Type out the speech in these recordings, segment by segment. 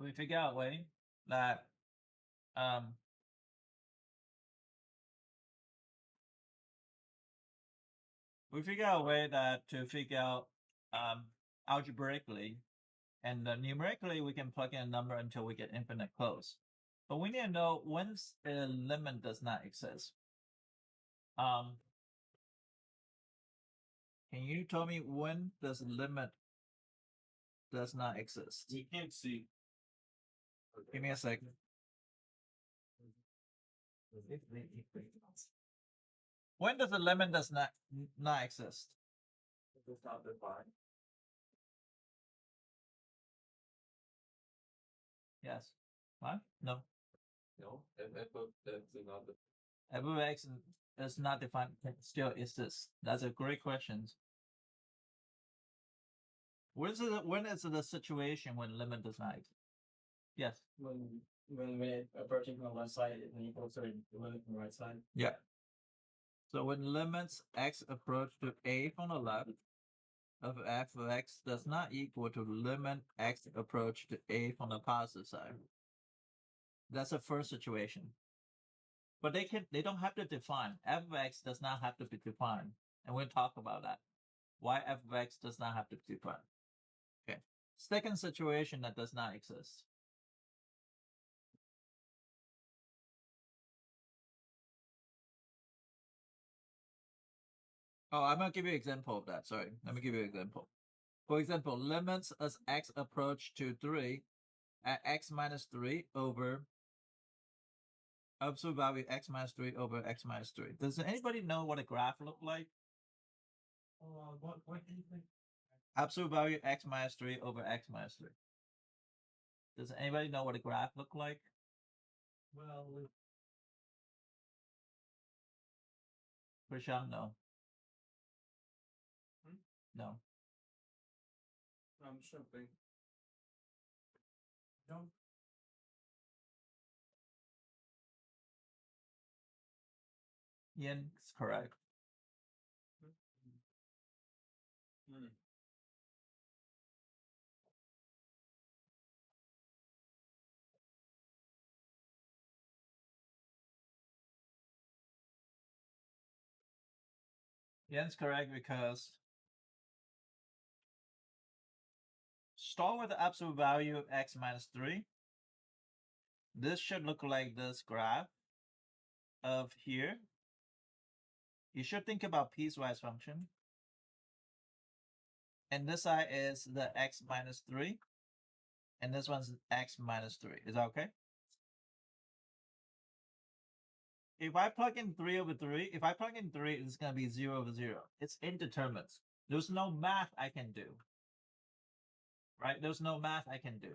we figure out a way that to figure out algebraically, and numerically we can plug in a number until we get infinite close. But we need to know when a limit does not exist. Can you tell me when this limit does not exist? You can't see. Give me a second. When does the limit does not exist? It's not defined. Yes. What? No. No, f of x is not defined. F of x is not defined. Still exists. That's a great question. When is the situation when limit does not exist? Yes. When it approaching from the left side is equal to the limit from the right side. Yeah. So when limits x approach to a from the left of f of x does not equal to limit x approach to a from the positive side. That's the first situation. But they don't have to define. F of x does not have to be defined. And we'll talk about that. Why f of x does not have to be defined. Okay. Second situation that does not exist. Oh, I'm gonna give you an example of that. Sorry. Let me give you an example. For example, limits as x approach to 3 at x minus 3 over absolute value x minus 3 over x minus 3. Does anybody know what a graph look like? What do you think? Absolute value x minus 3 over x minus 3. Does anybody know what a graph look like? Well, Prashant, no. No. I'm something. No. Yen is correct. Yen's correct because start with the absolute value of x minus 3. This should look like this graph of here. You should think about piecewise function. And this side is the x minus 3. And this one's x minus 3. Is that okay? If I plug in 3 over 3, if I plug in 3, it's going to be 0 over 0. It's indeterminate. There's no math I can do. Right? There's no math I can do.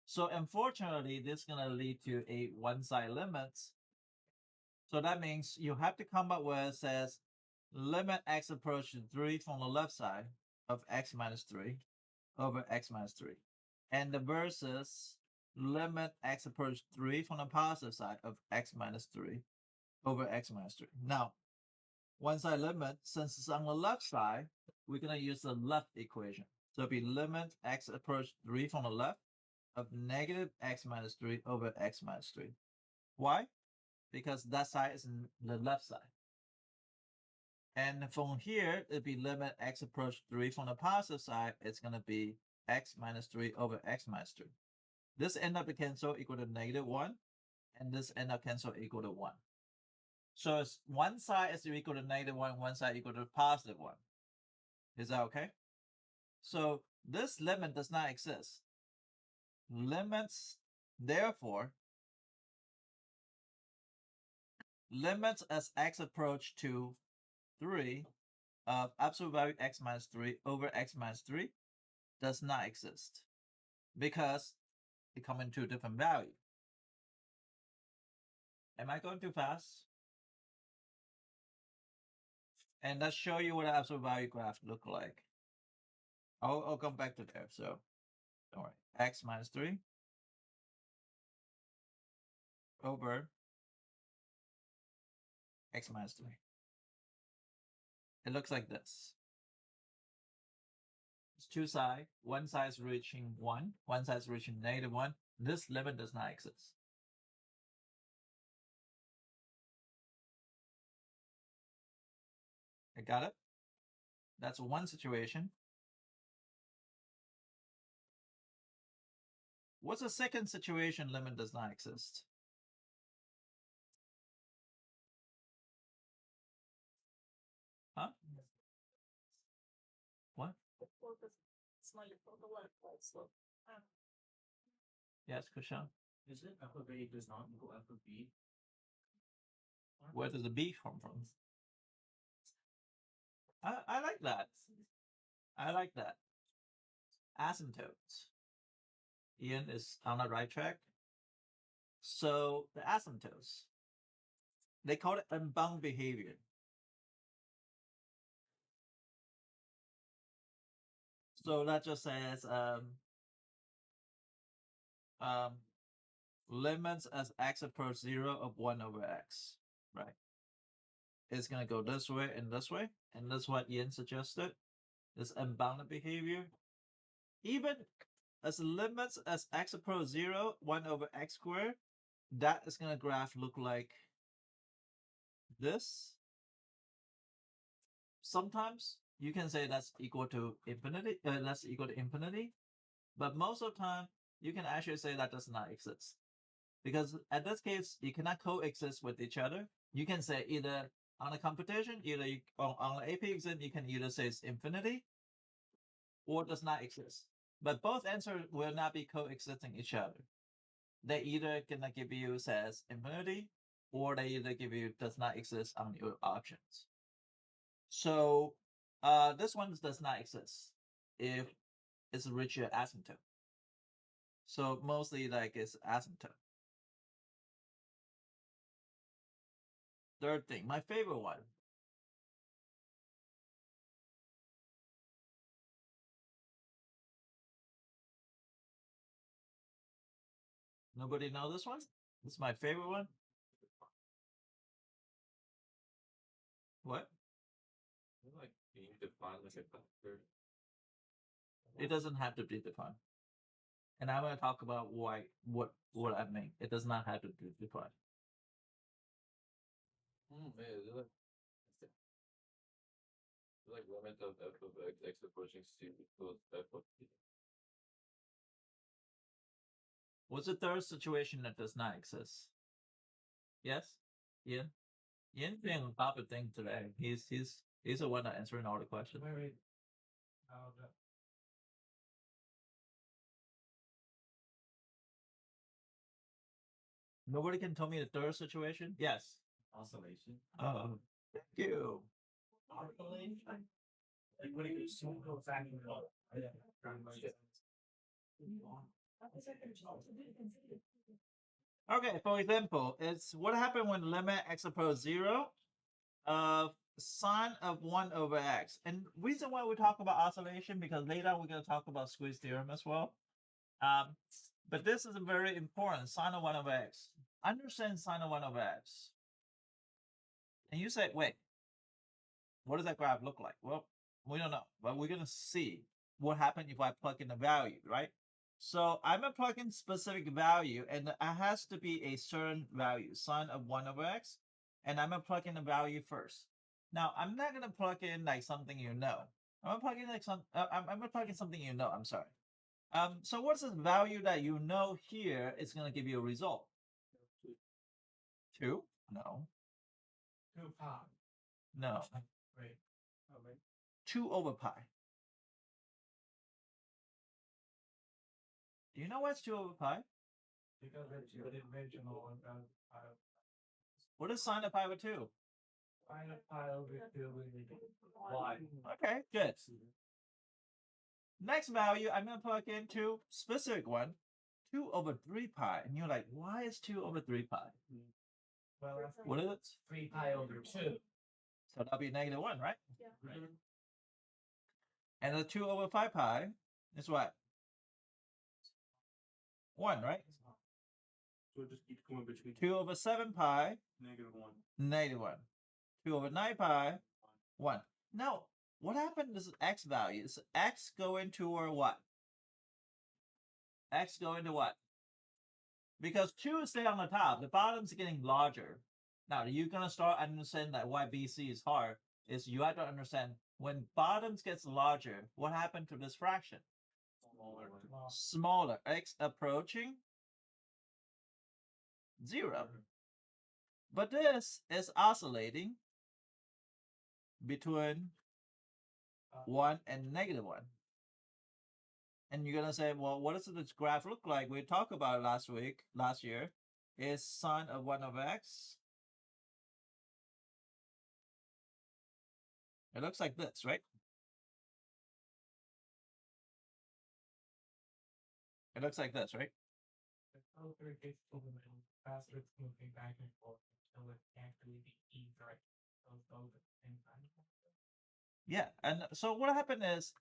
So unfortunately, this is going to lead to a one-side limits. So that means you have to come up with says limit x approach to 3 from the left side of x minus 3 over x minus 3. And the versus limit x approach 3 from the positive side of x minus 3 over x minus 3. Now, one side limit, since it's on the left side, we're going to use the left equation. So it'll be limit x approach 3 from the left of negative x minus 3 over x minus 3. Why? Because that side is in the left side. And from here, it'll be limit x approach 3 from the positive side. It's going to be x minus 3 over x minus 3. This end up to cancel equal to negative 1. And this end up cancel equal to 1. So it's one side is equal to negative 1, one side equal to positive 1. Is that okay? So this limit does not exist. Limits, therefore, limits as x approach to 3 of absolute value x minus 3 over x minus 3 does not exist because it comes into a different value. Am I going too fast? And let's show you what the absolute value graph look like. I'll come back to there. So don't worry. X minus 3 over x minus 3. It looks like this. It's two sides. One side is reaching 1, one side is reaching -1. This limit does not exist. I got it? That's one situation. What's the second situation limit does not exist? Huh? What? Yes, Kushan. Is it alpha B does not equal alpha B? Where does the B come from? I like that. I like that. Asymptotes. Ian is on the right track. So the asymptotes, they call it unbound behavior. So that just says limits as x approach 0 of 1 over x, right? It's gonna go this way, and that's what Ian suggested. This unbounded behavior. Even as limits as x approach 0, 1 over x squared, that is gonna graph look like this. Sometimes you can say that's equal to infinity, but most of the time you can actually say that does not exist. Because at this case, you cannot coexist with each other. You can say either on a computation, either on an AP exam, you can either say it's infinity or does not exist. But both answers will not be coexisting each other. They either gonna give you says infinity, or they either give you does not exist on your options. So this one does not exist if it's richer asymptote. So mostly like it's asymptote. Third thing, my favorite one. Nobody know this one? This is my favorite one. What? Like being defined like a factor. It doesn't have to be defined. And I'm gonna talk about why what I mean. It does not have to be defined. Like limit of f of x approaching c equals f of t. What's the third situation that does not exist? Yes? Ian? Ian's being on top of things today. He's the one that answering all the questions. Wait. Nobody can tell me the third situation? Yes. Oscillation. Oh, thank you. Oscillation? Like when it goes so back and forth. Okay, for example, it's what happened when limit x approach 0 of sine of 1 over x. And reason why we talk about oscillation, because later we're going to talk about squeeze theorem as well. But this is very important, sine of 1 over x. Understand sine of 1 over x. And you say, wait, what does that graph look like? Well, we don't know, but we're going to see what happens if I plug in a value, right? So I'm going to plug in specific value, and it has to be a certain value, sine of 1 over x. And I'm going to plug in a value first. Now, I'm not going to plug in like something you know. I'm going to plug in like I'm going to plug in something you know. I'm sorry. So what's the value that you know here is going to give you a result? 2? No. 2 pi. No. Wait. Oh, wait. 2 over pi. Do you know what's 2 over pi? Because it's the original and pi. What is sine of pi over 2? Sine of pi over 2 is y. Okay, good. Next value, I'm going to plug into specific one, 2 over 3 pi. And you're like, why is 2 over 3 pi? Well, that's What is it? 3 pi over 2. So that'll be -1, right? Yeah. Right. And the 2 over 5 pi is what? 1, right? So it just keeps going between 2 over 7 pi, -1. -1. 2 over 9 pi, 1. Now, what happened to this x value? Is x going toward what? X going to what? Because 2 stay on the top, the bottom's getting larger. Now, you're going to start understanding that why BC is hard is you have to understand when bottoms gets larger, what happened to this fraction? Smaller. X approaching 0. But this is oscillating between 1 and -1. And you're gonna say, well, what does this graph look like? We talked about it last year. Is sine of 1 of x. It looks like this, right? It looks like this, right? The closer it gets to the middle, faster it's moving back and forth until it can't really be e direct. So it goes at the same time. Yeah, and so what happened is,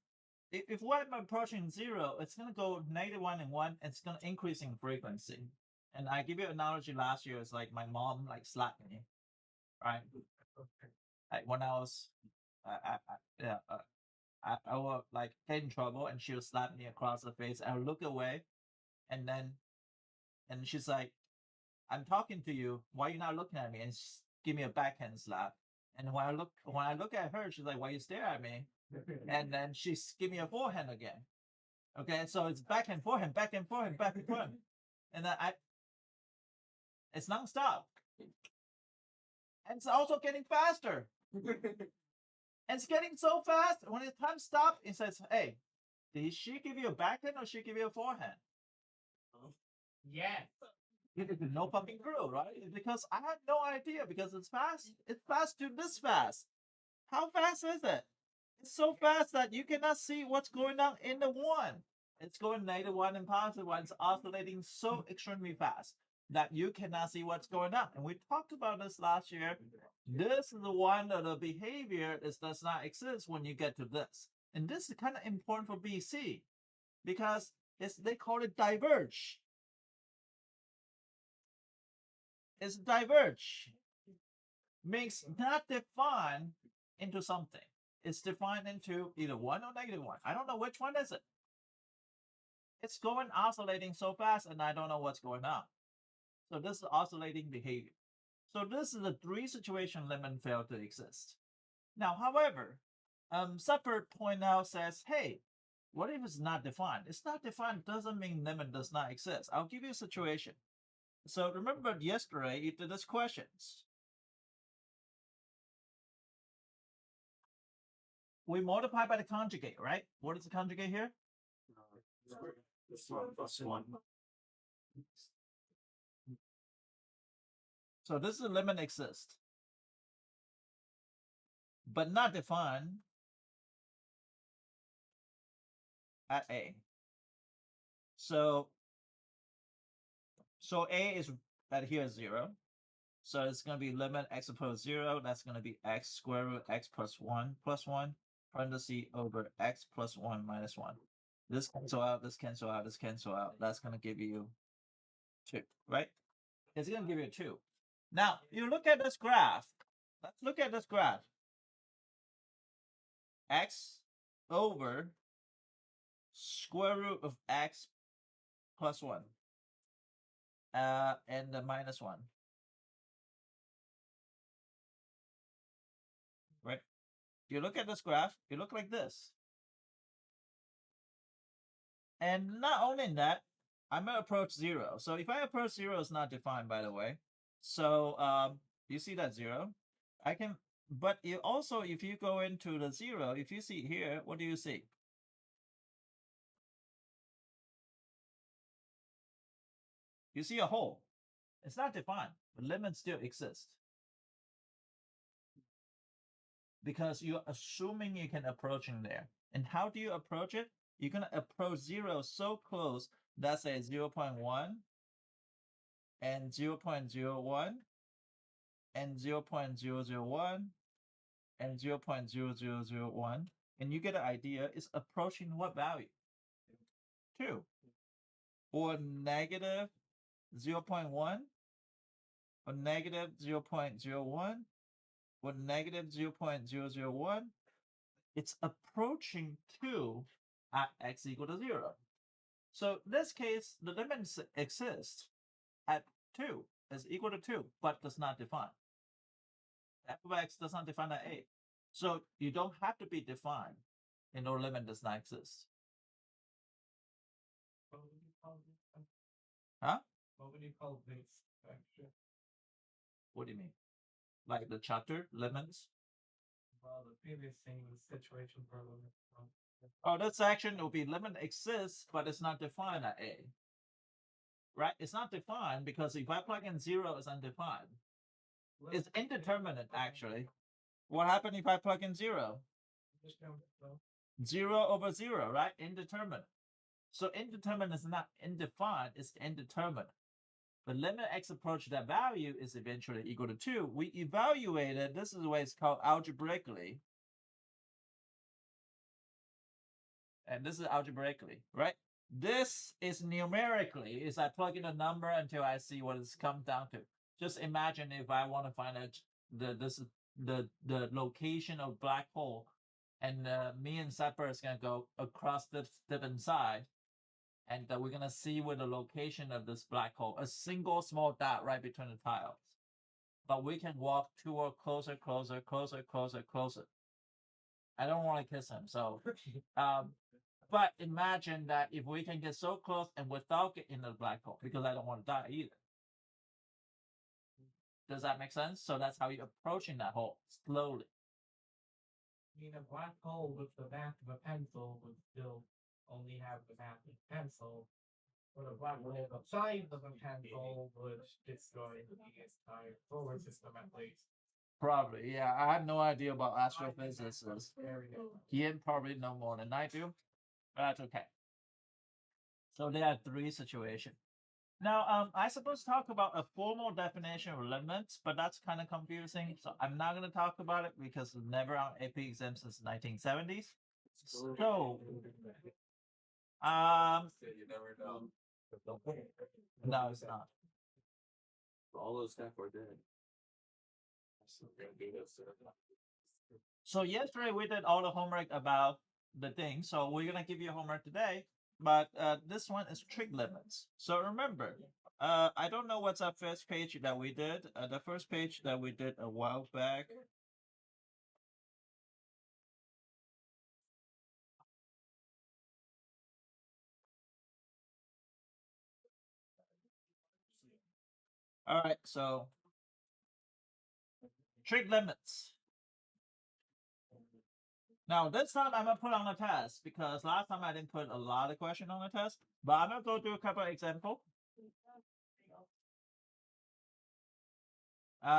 if I'm approaching 0, it's gonna go -1 and 1, and it's gonna increase in frequency. And I give you an analogy last year. It's like my mom like slapped me, right? Like when I was, I will like get in trouble, and she would slap me across the face. I would look away, and she's like, "I'm talking to you. Why are you not looking at me?" And she give me a backhand slap. And when I look at her, she's like, "Why you stare at me?" And then she give me a forehand again. Okay, so it's back and forehand, back and forehand, back and forehand, and then it's nonstop, and it's also getting faster. And it's getting so fast. When the time stops, it says, "Hey, did she give you a backhand or she give you a forehand?" Yes. No fucking clue, right? Because I had no idea because it's fast. It's fast to this fast. How fast is it? It's so fast that you cannot see what's going on in the one. It's going -1 and +1. It's oscillating so extremely fast that you cannot see what's going on. And we talked about this last year. This is the one that the behavior does not exist when you get to this. And this is kind of important for BC because they call it diverge. It's diverge. Means not defined into something. It's defined into either 1 or -1. I don't know which one is it. It's going oscillating so fast, and I don't know what's going on. So this is oscillating behavior. So this is the 3 situation limit fail to exist. Now, however, Separate point out says, hey, what if it's not defined? It's not defined doesn't mean limit does not exist. I'll give you a situation. So remember yesterday you did this questions. We multiply by the conjugate, right? What is the conjugate here? This one plus 1. So this is a limit exists, but not defined at A. So A is at here 0. So it's going to be limit x approach 0. That's going to be x square root x plus 1 parenthesis over x plus 1 minus 1. This cancel out, this cancel out, this cancel out. That's going to give you 2, right? It's going to give you 2. Now, you look at this graph. Let's look at this graph. X over square root of x plus 1. And the minus 1. Right? You look at this graph, you look like this. And not only that, I'm going to approach 0. So if I approach 0, it's not defined, by the way. So you see that 0. I can, but you also, if you go into the 0, if you see here, what do you see? You see a hole. It's not defined, but limits still exist. Because you're assuming you can approach in there. And how do you approach it? You're going to approach 0 so close, that's a 0.1 and 0.01 and 0.001 and 0.0001. And you get an idea, it's approaching what value? 2. Or negative 0.1 or negative 0.01 or negative 0.001 it's approaching 2 at x equal to 0. So in this case, the limit exists at 2 is equal to 2, but does not define. F of x does not define at a. So you don't have to be defined in order limit does not exist. What would you call this? Huh? What would you call this section? What do you mean? Like the chapter limits? Well, the previous thing was situation for limit. Oh, that section will be limit exists, but it's not defined at a. Right? It's not defined because if I plug in 0, it's undefined. It's indeterminate, actually. What happened if I plug in 0? 0 over 0, right? Indeterminate. So indeterminate is not undefined, it's indeterminate. The limit x approach that value is eventually equal to 2. We evaluated, this is what it's called algebraically. And this is algebraically, right? This is numerically, is I plug in a number until I see what it's come down to. Just imagine if I want to find out the location of black hole, and me and Sepper is gonna go across this different side, and we're gonna see where the location of this black hole, a single small dot right between the tiles. But we can walk toward closer. I don't want to kiss him, so but imagine that if we can get so close and without getting the black hole, because I don't want to die either. Does that make sense? So that's how you're approaching that hole slowly. I mean, a black hole with the mass of a pencil would still only have the mass of a pencil, but a black hole the size of a pencil would destroy the entire solar system at least. Probably, yeah. I have no idea about astrophysicists. Very different. He probably know more than I do, but that's okay. So there are 3 situations. Now, I suppose talk about a formal definition of limits, but that's kind of confusing. So I'm not going to talk about it because it's never on AP exam since 1970s. So, You never know. no, it's not. All those staff are dead. So yesterday we did all the homework about the thing. So we're gonna give you homework today, but this one is trig limits. So remember, I don't know what's our first page that we did. The first page that we did a while back. All right, so trig limits. Now this time I'm gonna put on a test because last time I didn't put a lot of questions on the test, but I'm gonna go through a couple of examples.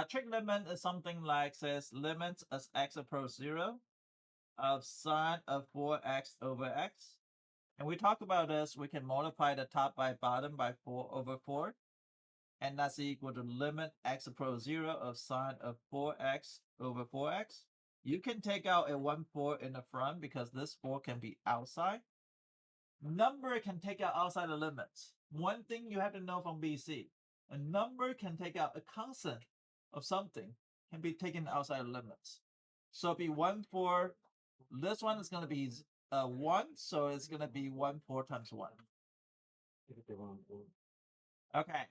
Trig limit is something like says limits as x approach 0 of sine of 4x over x. And we talk about this, we can multiply the top by bottom by 4 over 4. And that's equal to limit x approach 0 of sine of 4x over 4x. You can take out a 1 4 in the front because this 4 can be outside. Number can take out outside the limits. One thing you have to know from BC, a number can take out a constant of something can be taken outside the limits. So it'll be 1 4. This one is going to be 1, so it's going to be 1 4 times 1. Okay.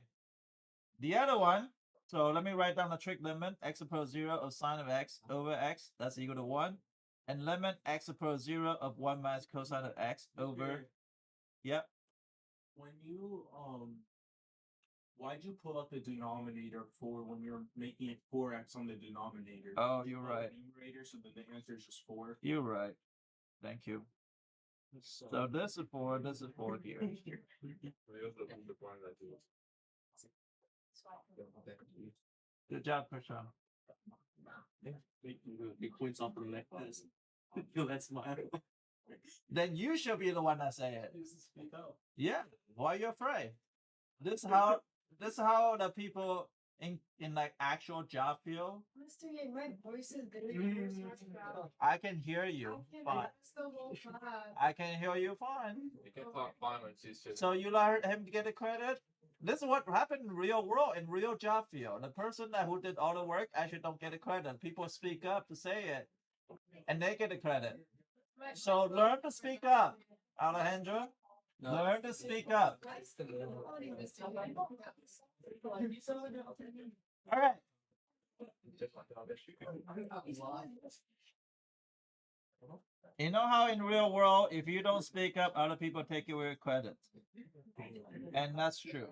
The other one, so let me write down the trig limit, x approach 0 of sine of x over x, that's equal to 1. And limit x approach 0 of 1 minus cosine of x over, yep. When you why'd you pull up the denominator for when you're making it 4x on the denominator? Oh, you're Pull the right. Numerator, so then the answer is just 4. You're right. Thank you. So this is 4 here. Good job, Prashant. Big points off the neck. Feel that smile. Then you should be the one that say it. Speak up. Yeah. Why are you afraid? This is how the people in like actual job feel. Mr. Yang, my voice is very hoarse right now. I can hear you I fine. can the whole class. I can hear you fine. You can talk fine when she's just. So you let him get the credit? This is what happened in real world, in real job field. The person who did all the work actually don't get the credit. People speak up to say it, and they get the credit. So learn to speak up, Alejandro. Learn to speak up. All right. You know how in real world, if you don't speak up, other people take away credit, and that's true.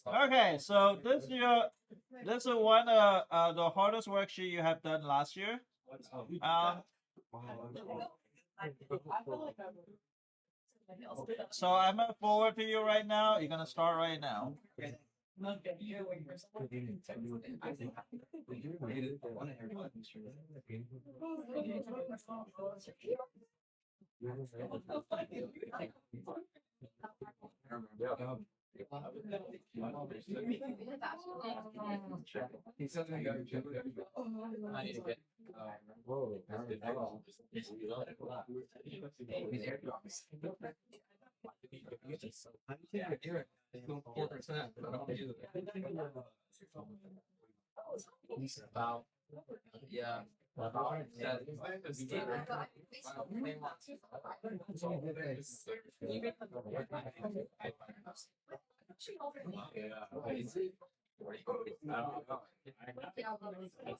Okay, so this is one the hardest worksheet you have done last year. So I'm gonna forward to you right now. You're gonna start right now.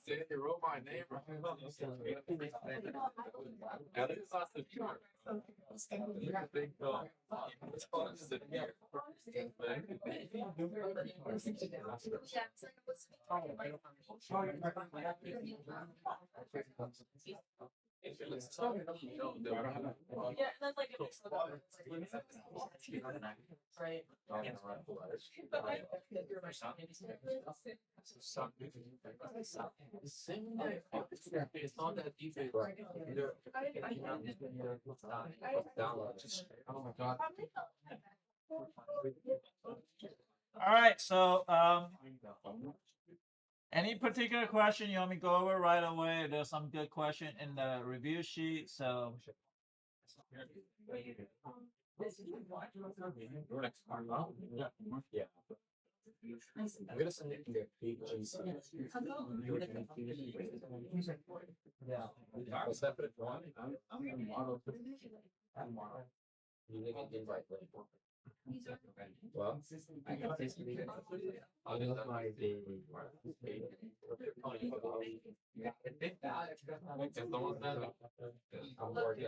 You wrote my name wrong. At least that's the pure. Big dog. It's fun to sit here. It's not that deep. Oh my god. All right. So any particular question you want me to go over right away? There's some good question in the review sheet. So Yeah. I'm gonna send it to your PGC. yeah. Was that for one? I'm model. You need an invite link. Well, I got this meeting. I'll do my if someone says I'm working,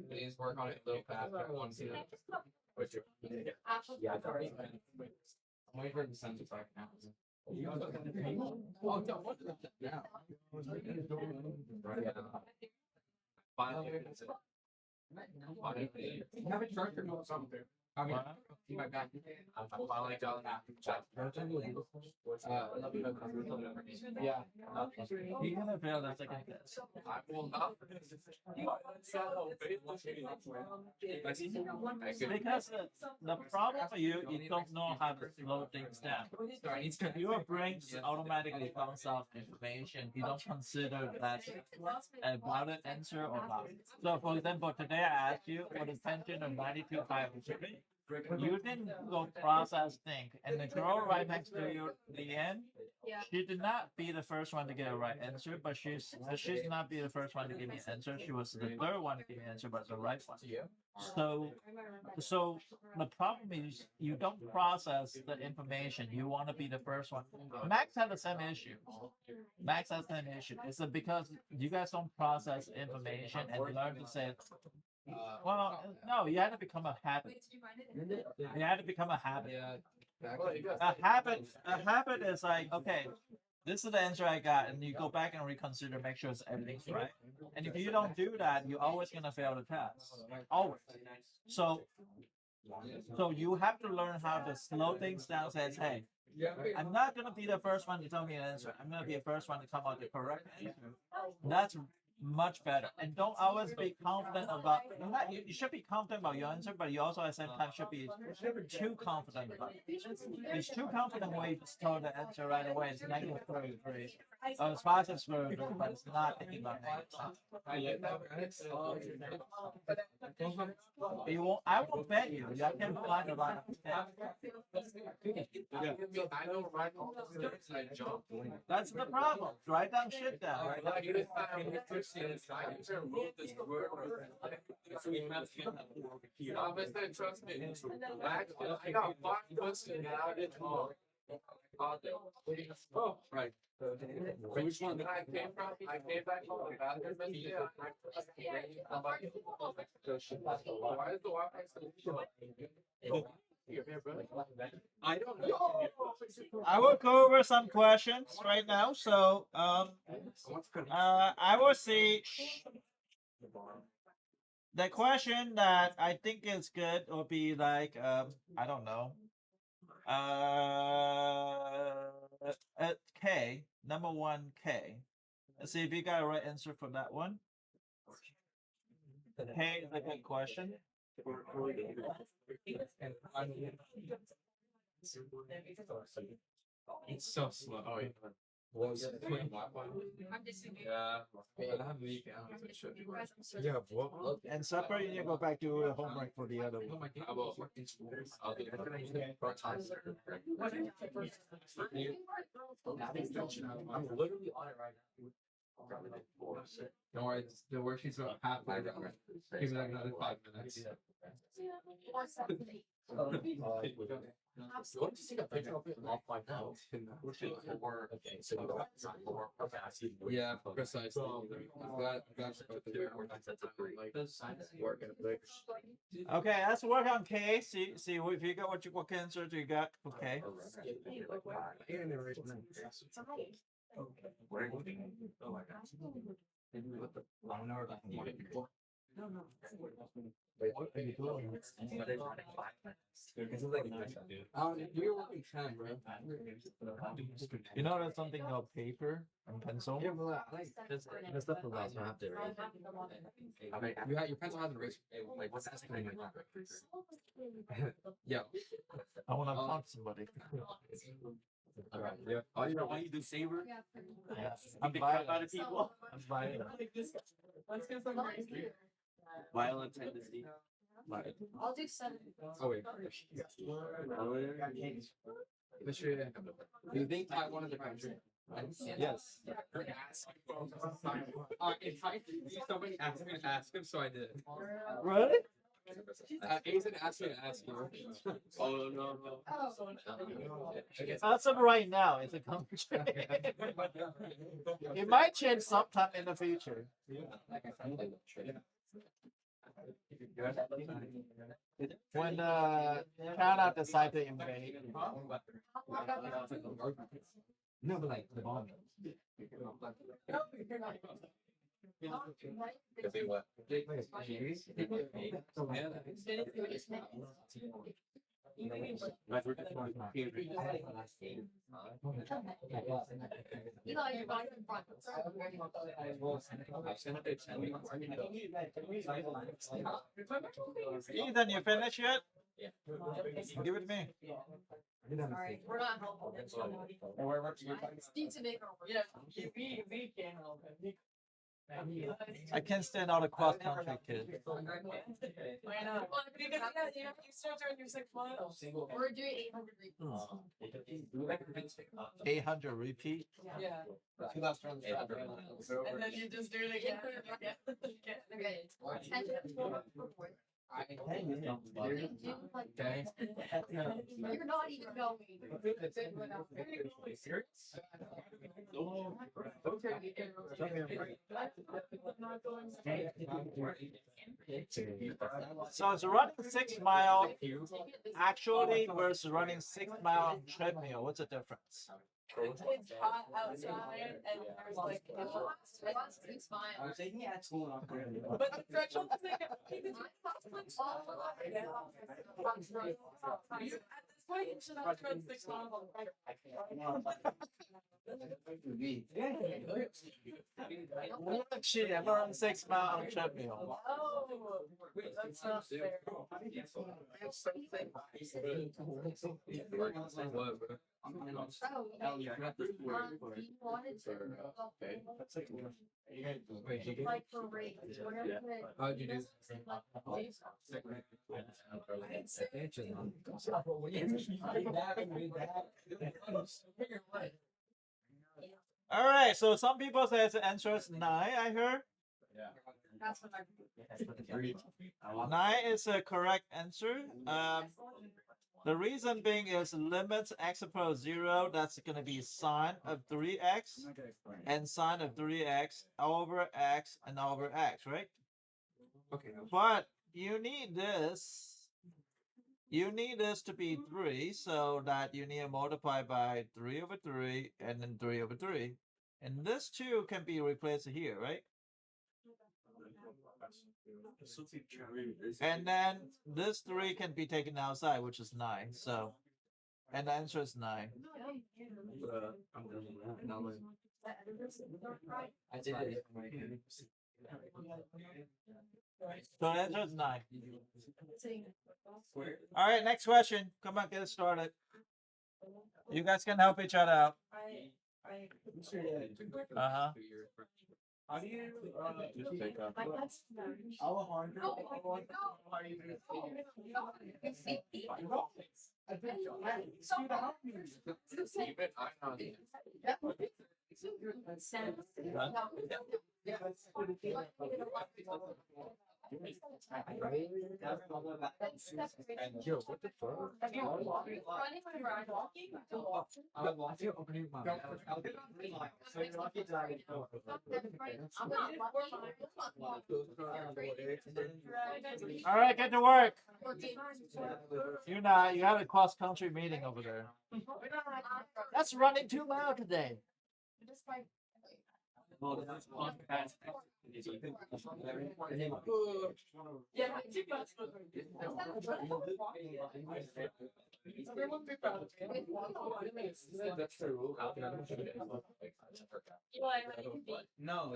please work on it a little fast. I want to see that. What's your? Yeah, I'm waiting for the send it back now. Oh, no, what is it now? Finally, have a charger or something. I mean, see my back. I'm finally got that. Yeah. You're gonna fail the second test. I will not. Because the problem for you, you don't know how to slow things down. Your brain just automatically comes off information. You don't consider that a valid answer or not. So, for example, today I asked you for the tension of 92 pi over 3. You didn't go process think, and the girl right next to you, the end, she did not be the first one to get a right answer, but she's not be the first one to give me an answer. She was the third one to give me an answer, but the right one. So the problem is you don't process the information. You want to be the first one. Max had the same issue. Max has the same issue. It's because you guys don't process information and learn to say, well, no, you had to become a habit. You had to become a habit. A habit is like, okay, this is the answer I got, and you go back and reconsider, make sure everything's right. And if you don't do that, you're always gonna fail the test. Always. So you have to learn how to slow things down. Says, hey, I'm not gonna be the first one to tell me an answer. I'm gonna be the first one to come out with the correct answer. much better. And don't always be confident about. You should be confident about your answer, but you also at the same time should be too confident about it. If it's too confident when you just told the answer right away. It's -33. It's +33, but it's not thinking about it. You won't. I won't bet you. I can find a lot of I know right now. I jumped. That's the problem. Write down shit down. Write down shit Trust me. I got 5 questions and I didn't know. Oh, right. Which one did I came from? I came back from the bathroom. Why is the Wi-Fi so I don't know. I will go over some questions right now. So I will see the question that I think is good will be like I don't know. At K, number 1K. Let's see if you got a right answer for that one. K is a good question. It's so slow. Oh, yeah. Yeah, what? And separate, you need to go back to your homework for the other Oh one. my god, well, I'll do I'm literally on it right now. Don't worry, the worksheet's about half my hour. Give me like another 5 minutes. What did you take a picture of it off my phone? Okay, so yeah, precisely. I'm glad to do it. Okay, let's work on K. See if you got what answer do you got for K. You're working time, bro. You know there's something called paper and pencil. That's not the last one. I have to erase. I mean, your pencil has an eraser. Like, what's that thing? Yeah. I want to punch somebody. Alright, yeah. Oh, you know why you do saber? I'm violent. People. I'm violent. Let's get some Violent tendency. I'll do 7. Oh, wait. Do you think Taiwan is a country? Yes. If I somebody asked me to ask him, so I did. Really? Aizen asked me to ask you. Oh, no. As of right now, it's a country. It might change sometime in the future. When China decide to invade. No, but like the bomb. Eli, you're going in front. Ethan, you finished yet? Give it to me. Alright, we're not helpful. Need to make Yeah, we can help him. I can't stand all the cross country kids. We're doing 800 repeats. 800 repeat. Yeah. Two last rounds. And then you just do it again. Okay. 10 to 12 report. Okay. You're not even going. So it's running 6 miles actually versus running 6 mile on treadmill. What's the difference? It's hot outside and there's like I'm saying, yeah, it's going on. but the threshold is like at this point you should have tread 6 miles on Shit, I'm on 6 mile on treadmill. Oh, that's not fair. Oh, Yeah. you wanted to. Like for rates, what are the? How'd you do? All right, so some people say the answer is 9, I heard. That's what I. 9 is a correct answer. The reason being is limits x approach 0, that's going to be sine of 3x and sine of 3x over x and over x, right? Okay. But you need this. You need this to be 3, so that you need to multiply by 3 over 3 and then 3 over 3. And this 2 can be replaced here, right? And then this 3 can be taken outside, which is 9. So, and the answer is 9. I did it. So the answer is 9. All right, next question. Come on, get it started. You guys can help each other out. Uh-huh. How do you I'm watching opening my mouth. All right, get to work. You have a cross country meeting over there. That's running too loud today. That's the rule. No,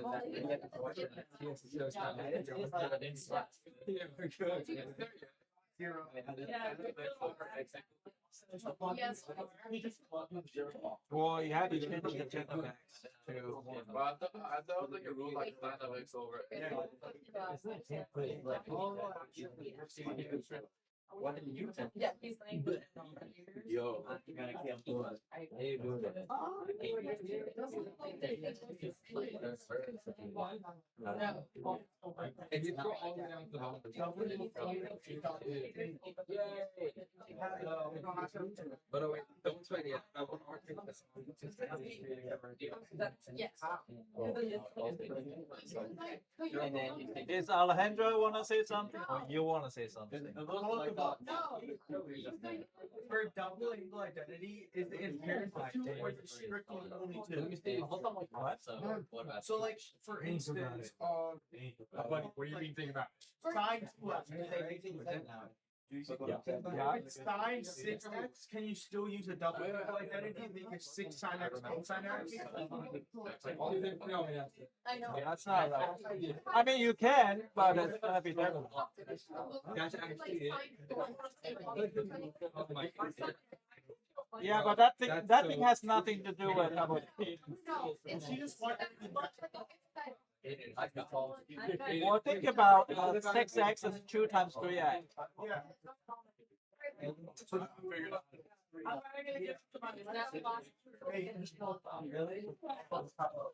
Well, you have to change the agenda max to I thought like a rule like that of X over. what did you think? Yeah, he's like. Yo. Hey, dude. And you throw all the way down to the But wait, don't sweat yet. I want to argue this. Yes. And then Is Alejandro want to say something or you want to say something? No. for double angle identity is the inherent two or is it strictly only two? What? So like for instance, Buddy, what do you mean think about? sine 2x, sine 6x, can you still use a double angle identity and make it 6 sine x cosine x? I know. Yeah, that's not right. I mean, you can, but it's gonna be difficult. Yeah, but that thing has nothing to do with double. She just wanted Well, think about 6x is 2 times 3x. yeah.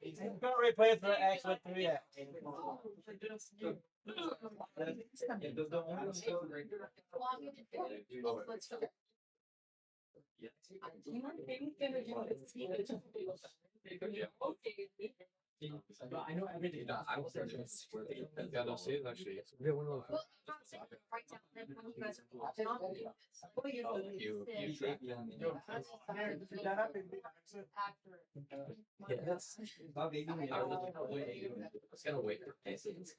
You're gonna replace the x with 3x. I know everything. I was there. Yeah, no, see, actually. Yeah, one of those. Yes. I was gonna wait for cases.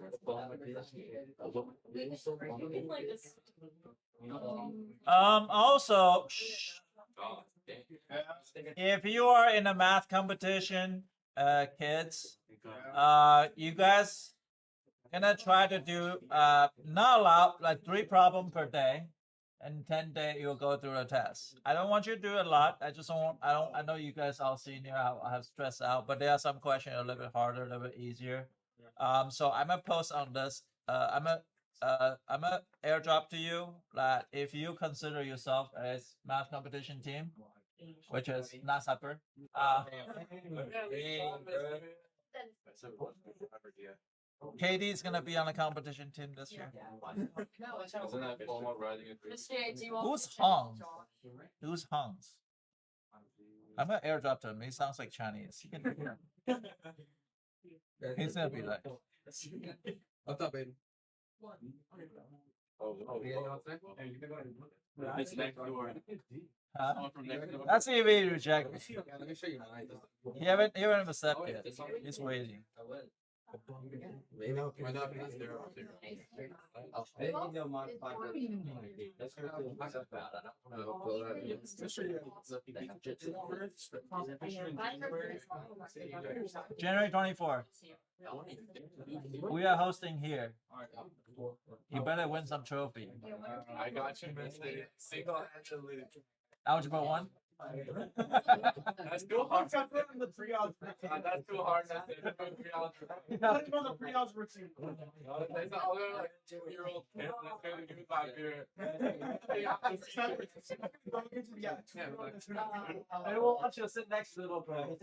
Also, if you are in a math competition, kids, You guys gonna try to do not allowed like 3 problem per day, and 10 day you'll go through a test. I don't want you to do a lot. I just don't. I know you guys all senior. I have stressed out, but there are some questions a little bit harder, a little bit easier. So I'm gonna post on this. I'm a airdrop to you that if you consider yourself as math competition team, which is not supper. Katie is gonna be on the competition team this year. Isn't that formal writing agreement? Who's Hans? Who's Hans? I'm gonna airdrop to him. He sounds like Chinese. He can hear him. He's gonna be like, What's up, baby? It's next door. huh? Someone from next door. Let's see if he rejects. Let me show you mine. He haven't accepted yet. He's waiting. Why not? Because they're up there. January 24th. We are hosting here. You better win some trophy. I got you, Misty. Single-handedly. Algebra 1. That's too hard. That's too hard. That's the pre-algebra team. There's not only like 2-year-old kid that's going to do that here. I will want you to sit next to the little bro.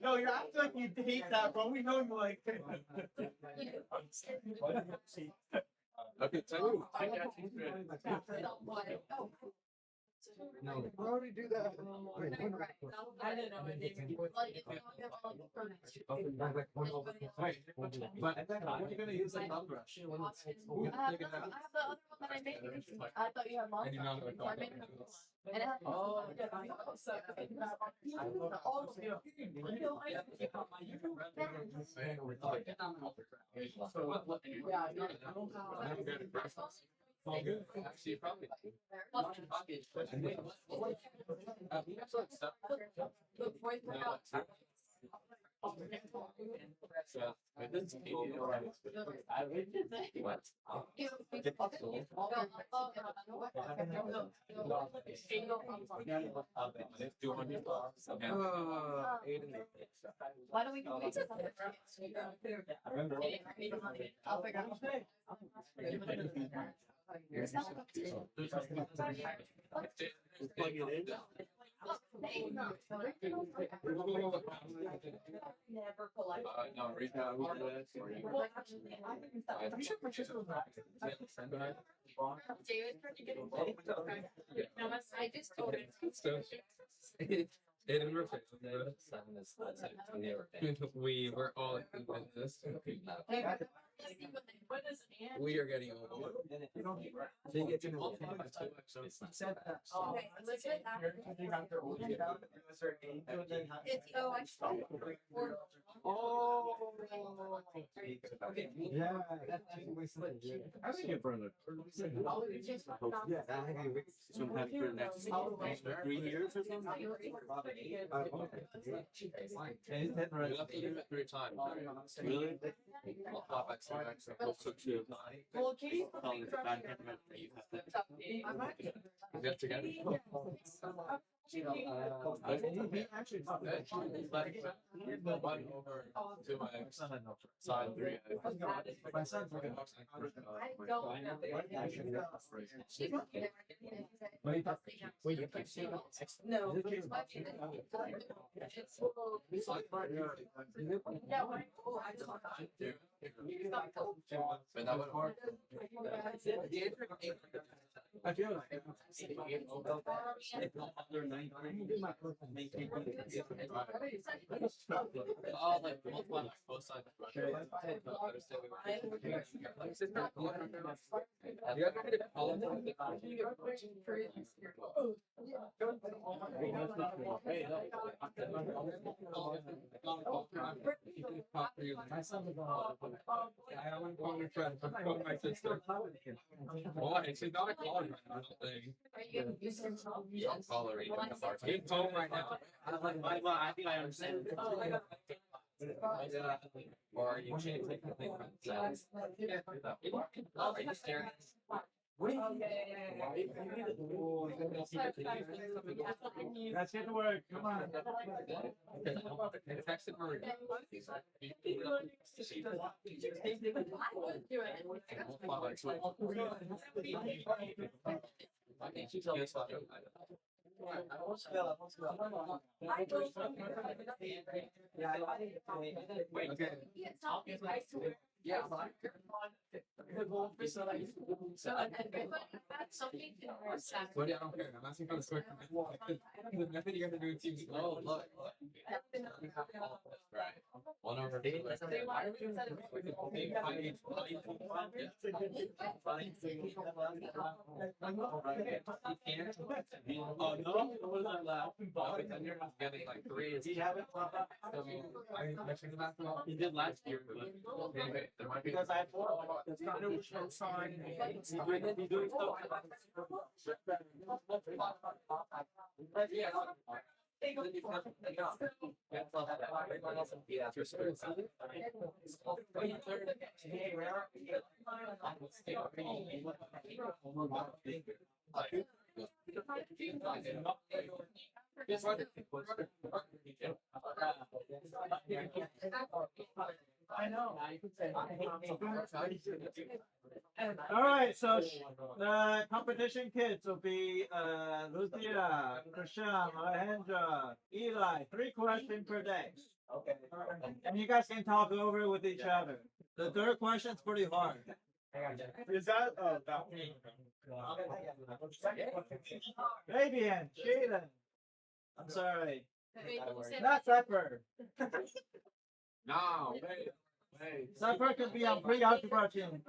No, you're acting like you hate that, bro. We know you like. Okay, tell me. No, we already do that. I didn't know it. But what are you gonna use a thumb brush? I have the other one that I made. I thought you had lost. And you know, So I made another one. And it has. Oh. Actually, probably. Why don't we do it? I'll figure out. Never collect. No, read that. Well, actually, David tried to get it. No, I just told him. We were all in this. What is Ann? We are getting old. They get to know. Okay, let's get that. It's I saw. Oh. Yeah, that's actually something. I think your brother. Yeah, I think we. Sometime for the next 3 years or something. You have to do it 3 times. Really? I'll pop back some extra. Well, Katie. You got together? The one over to my side 3. My son's looking. No. I feel like Oh, like multiple on both sides. My sister. Why? She's not a caller right now, I don't think. Don't call her even. She's home right now. I think I understand. Or you change like the thing. Let's get to work. Come on. It's actually very. Yeah. But yeah, I don't care. I'm asking for the square. Nothing you have to do with teams. Oh, look. Right. 1/8. Oh no, what was that laugh? Then you're not getting like 3. Do you have it? He did last year, but anyway, there might be. Because I have 4. That's not a sign. He's doing stuff. I know. All right, so the competition kids will be Lucia, Christian, Alejandra, Eli. 3 questions per day. Okay. And you guys can talk over it with each other. The third question's pretty hard. Is that about me? Fabian, Sheila. I'm sorry. Not Zephyr. No, wait. Zephyr could be on pre-algebra team.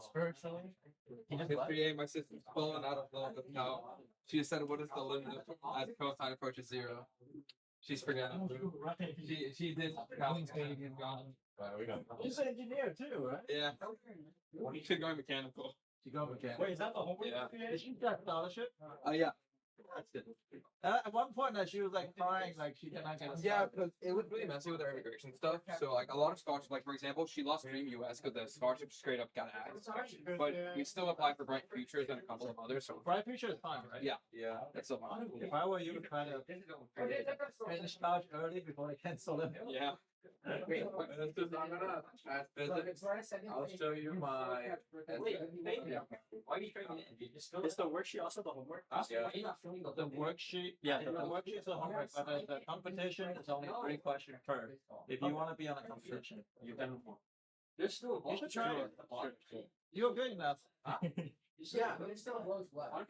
Spiritually. My sister's falling out of love with how she said, "What is the limit of as cosine approaches 0?" She's forgetting. She did calculating and gone. He's an engineer too, right? Yeah. She's going mechanical. You go again. Wait, is that the homework? Yeah. Did she get scholarship? Yeah. That's good. At one point, that she was like crying, like she cannot get a Yeah, scholarship. because it was really messy with her immigration stuff. So like a lot of scholarships, like for example, she lost Dream US because the scholarship straight up got axed. But we still applied for Bright Futures and a couple of others. So Bright Future is fine, right? yeah, that's so fun. If I were you, try to finish college early before they cancel it. Yeah. This is not gonna ask physics. I'll show you my. Why are you trying to? Is the worksheet also the homework? Yeah. The worksheet, yeah, the worksheet is a homework, but the competition is only 3 questions per. If you want to be on a competition, you can. There's still a You should try it. Sure. You're good enough. Yeah, but it's still blows left.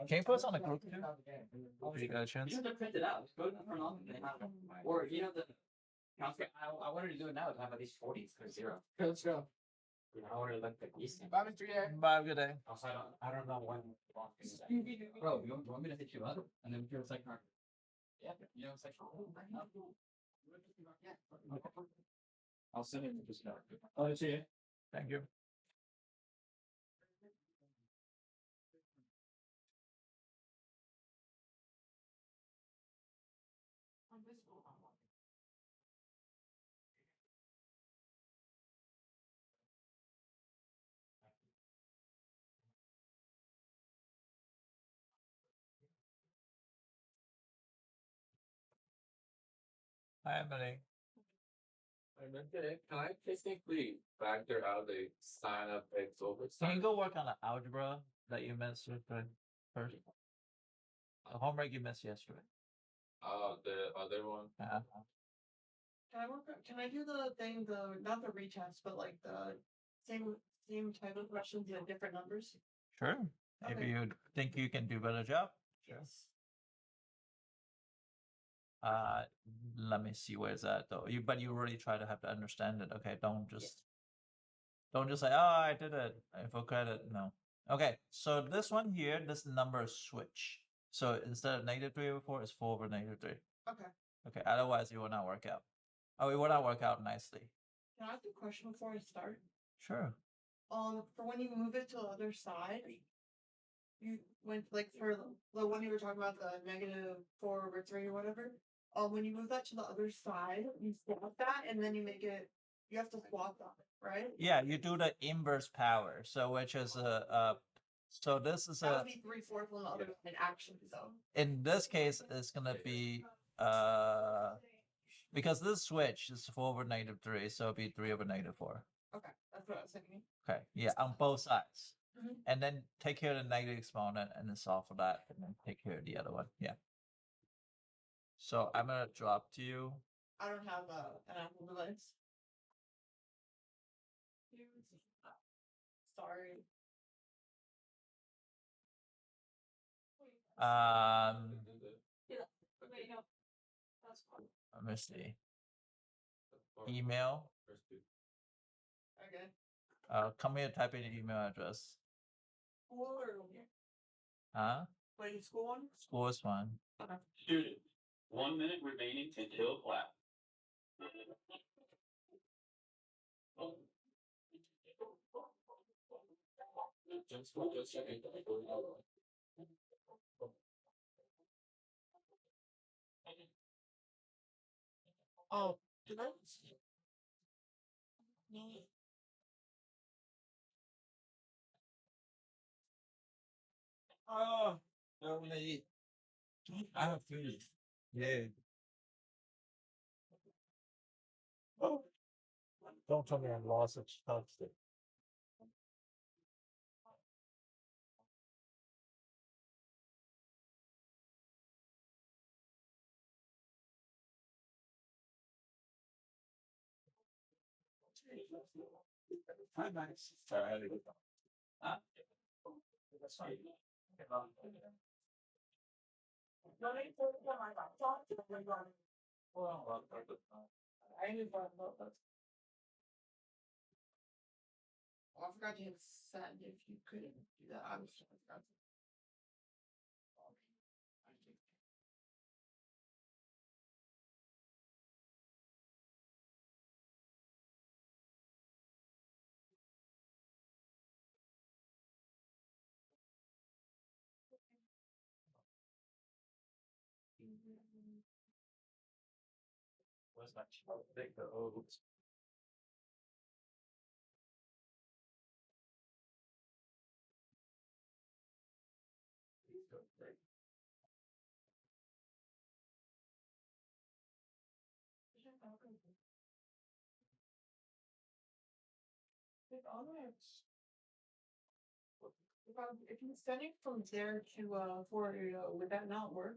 Can you put us on a group too? If you got a chance. You have to print it out. Just go to the front office and have it. Or you know the. I wanted to do it now to have at least 40s for 0. Let's go. I wanted to look at these. Bye, Mr. Yang. Bye, good day. Also, I don't know when. Bro, you want me to hit you up and then do a second mark? Yeah, you know, second. I'll send it to this guy. Oh, see you. Thank you. Hi, Emily. Can I technically factor out the sign of X over Can you sign? go work on the algebra that you missed with the first? The homework you missed yesterday. The other one. Yeah. Can I do the thing, not the retest, but like the same type of questions with different numbers? Sure. If Okay. you think you can do a better job. Yes. Let me see where's that though. But you really try to have to understand it. Okay, don't just say, oh, I did it for credit. No. Okay, so this one here, this number is switch. So instead of -3 over 4, it's 4 over -3. Okay. Okay, otherwise it will not work out. Oh, it will not work out nicely. Can I ask a question before I start? Sure. For when you move it to the other side, you went like for the one you were talking about, the -4/3 or whatever. When you move that to the other side, you swap that, and then you make it. You have to swap that, right? Yeah, you do the inverse power. So which is so this is That a would be 3/4 on the other side actually, though. in this case it's gonna be because this switch is 4/-3, so it'll be 3/-4. Okay, that's what I was thinking. Okay, yeah, on both sides. Mhm. And then take care of the negative exponent and then solve for that and then take care of the other one. Yeah. So I'm gonna drop to you. I don't have an Apple device. Sorry. Let me see. Email. Okay. Come here, type in the email address. School or Huh? wait, school one? School is fine. Student, 1 minute remaining until class. Just checking. Oh, did I? No. Oh, I want to eat. I have food. Yeah. Oh. Don't tell me I lost a chopstick. Hi, Max. Sorry, I had to get them. That's fine. Oh, I forgot to hit send if you couldn't do that. I forgot. Where's my chopstick? Oh, oops. If you send it from there to Florida, would that not work?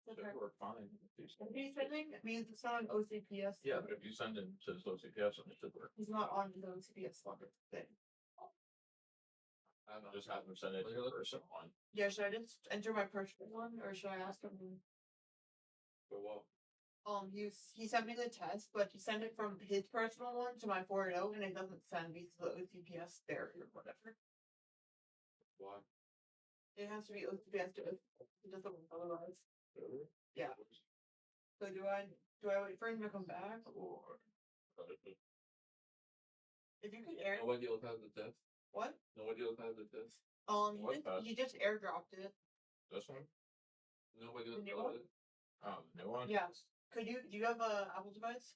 Should work fine. If he's sending, it means it's not an OCPS. Yeah, but if you send it to the CPS, it should work. He's not on the OCPS fucking thing. I don't know, just have them send it to the person one. Yeah, should I just enter my personal one or should I ask him? For what? He sent me the test, but he sent it from his personal one to my 4.0 and it doesn't send me to the OCPS there or whatever. Why? It has to be OCPS to it doesn't work otherwise. Really? Yeah. So do I wait for him to come back or if you could air Nobody else has the test. what? Nobody else has the test. He What he just airdropped it. This one? Nobody else The new has one? it. New one. Yes. Do you have a Apple device?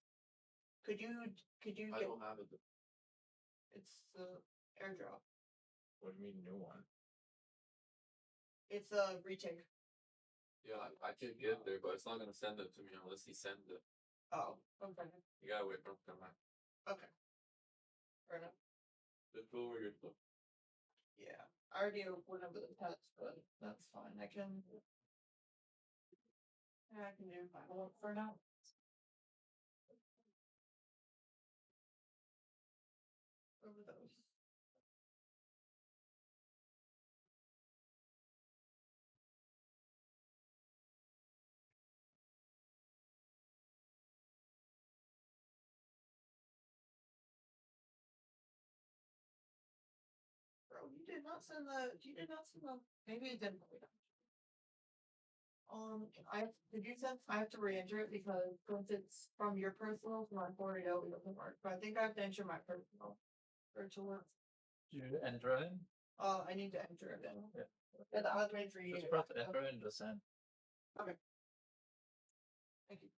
Could you I get don't have it. it's the airdrop. What do you mean new one? It's a retake. Yeah, I could get there, but it's not gonna send it to me unless he sends it. Oh, okay. You gotta wait for him to come back. Okay. Fair enough. Just go over your stuff. Yeah. I already went over the test, but that's fine. I can do my work for now. Over those. Bro, you did not send the. Maybe it didn't. Did you send? I have to re-enter it because since it's from your personal to my 4.0, it doesn't work. But I think I have to enter my personal. Virtual one. You enter it in. Oh, I need to enter it in. Yeah. Yeah, I was waiting for you. Just press enter and just send. Okay. Thank you.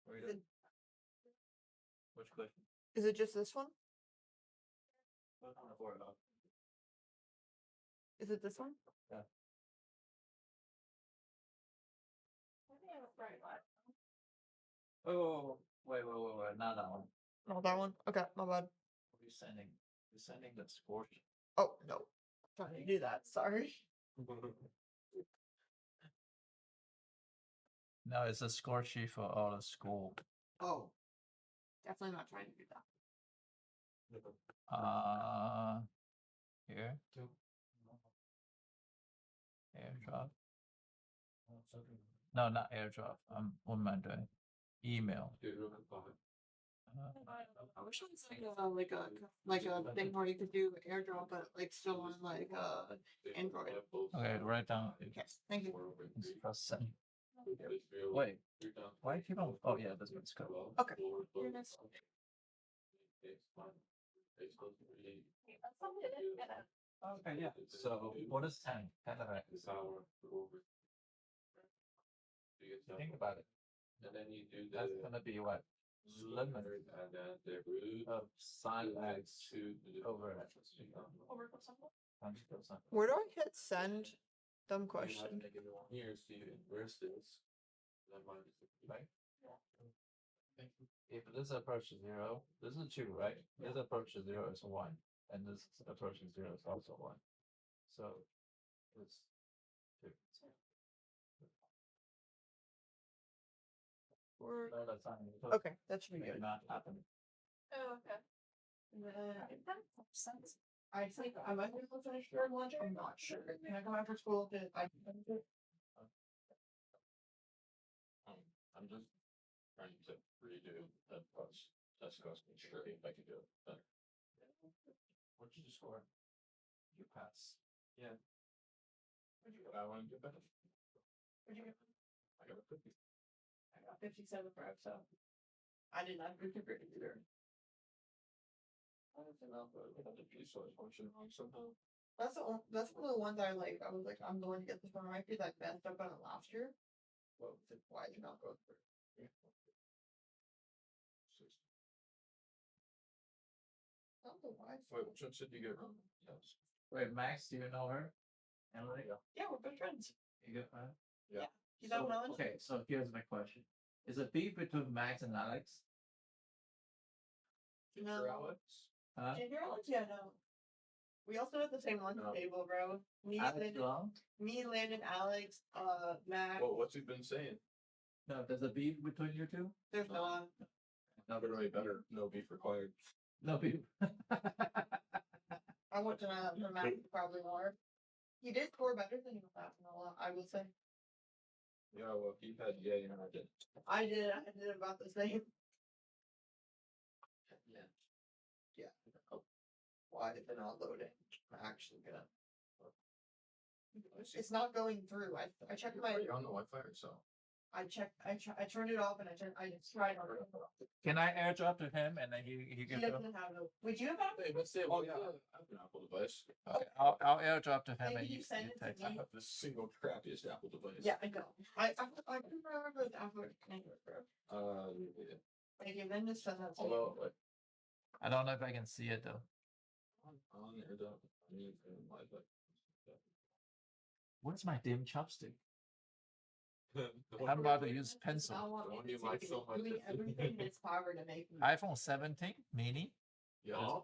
What are you doing? Which question? Is it just this one? What on the board up? Is it this one? Oh, wait, not that one. No, that one. Okay, my bad. What are you sending? You're sending the score. Oh no, I'm trying to do that. Sorry. No, it's a score sheet for all the school. Oh, definitely not trying to do that. Here. Airdrop. No, not airdrop. What am I doing? Email. I wish it was like a thing where you could do airdrop, but like still on like Android. Okay, write down. Yes, thank you. Just press send. Wait, why do you keep on? Oh yeah, this one's good. Okay. Okay, yeah. So what is 10? 10 of X. Think about it. And then you do That's gonna be what? Limit and then the root of sine X to over X. Where do I hit send? Dumb question. Here, so you inverse this. That minus Right? If this approaches 0, this is 2, right? This approaches 0 is 1, and this approaching 0 is also 1. So it's 2. No, that's not. Okay, that should be good. Not happen. Oh, okay. And then That makes sense. I think I might be able to finish third lunch. I'm not sure. Can I come after school? I'm just trying to redo that plus test cost and sure if I can do it better. What did you score? You pass. Yeah. I want to do better. What'd you get? I got a 50. I got 57 for so I did not do good either. I don't know, but I have the piece source function wrong somehow. That's that's one of the ones I like. I was like, I'm going to get this one right because I messed up on it last year. Well, why did it not go through? I don't know why. Wait, which one should you get wrong? Yes. Wait, Max, do you know her? Emily? Yeah, we're good friends. You get her? You know what? Okay, so here's my question. Is it beef between Max and Alex? No. Alex? Huh? Ginger Alex? Yeah, no. We also have the same lunch No. table, bro. Alex Long? Landon, Alex, Matt. Well, what's he been saying? No, there's a beef between you two? There's no Not really better. No beef required. No beef. I want to know for Matt probably more. He did score better than you last a lot, I will say. Yeah, well, he had yay and I did. I did about the same. Yeah. Oh, why is it not loading? I'm actually gonna. It's not going through. I checked my. You're on the Wi-Fi or so. I turned it off and I tried. Can I airdrop to him and then he He can doesn't have a. Would you have that? Hey, let's say, oh yeah, I have an Apple device. Okay, I'll airdrop to him Maybe and you you send it to take me. I have the single crappiest Apple device. Yeah, I know. I couldn't remember the Apple connector, bro. Yeah. Thank you. Then just send that to me. Although, like, I don't know if I can see it though. on there, though, I mean, Wi-Fi. Where's my dim chopstick? I'm about to use pencil. I want The me one to you like take so it, much doing is- everything in its power to make me. iPhone 17 mini? Yeah.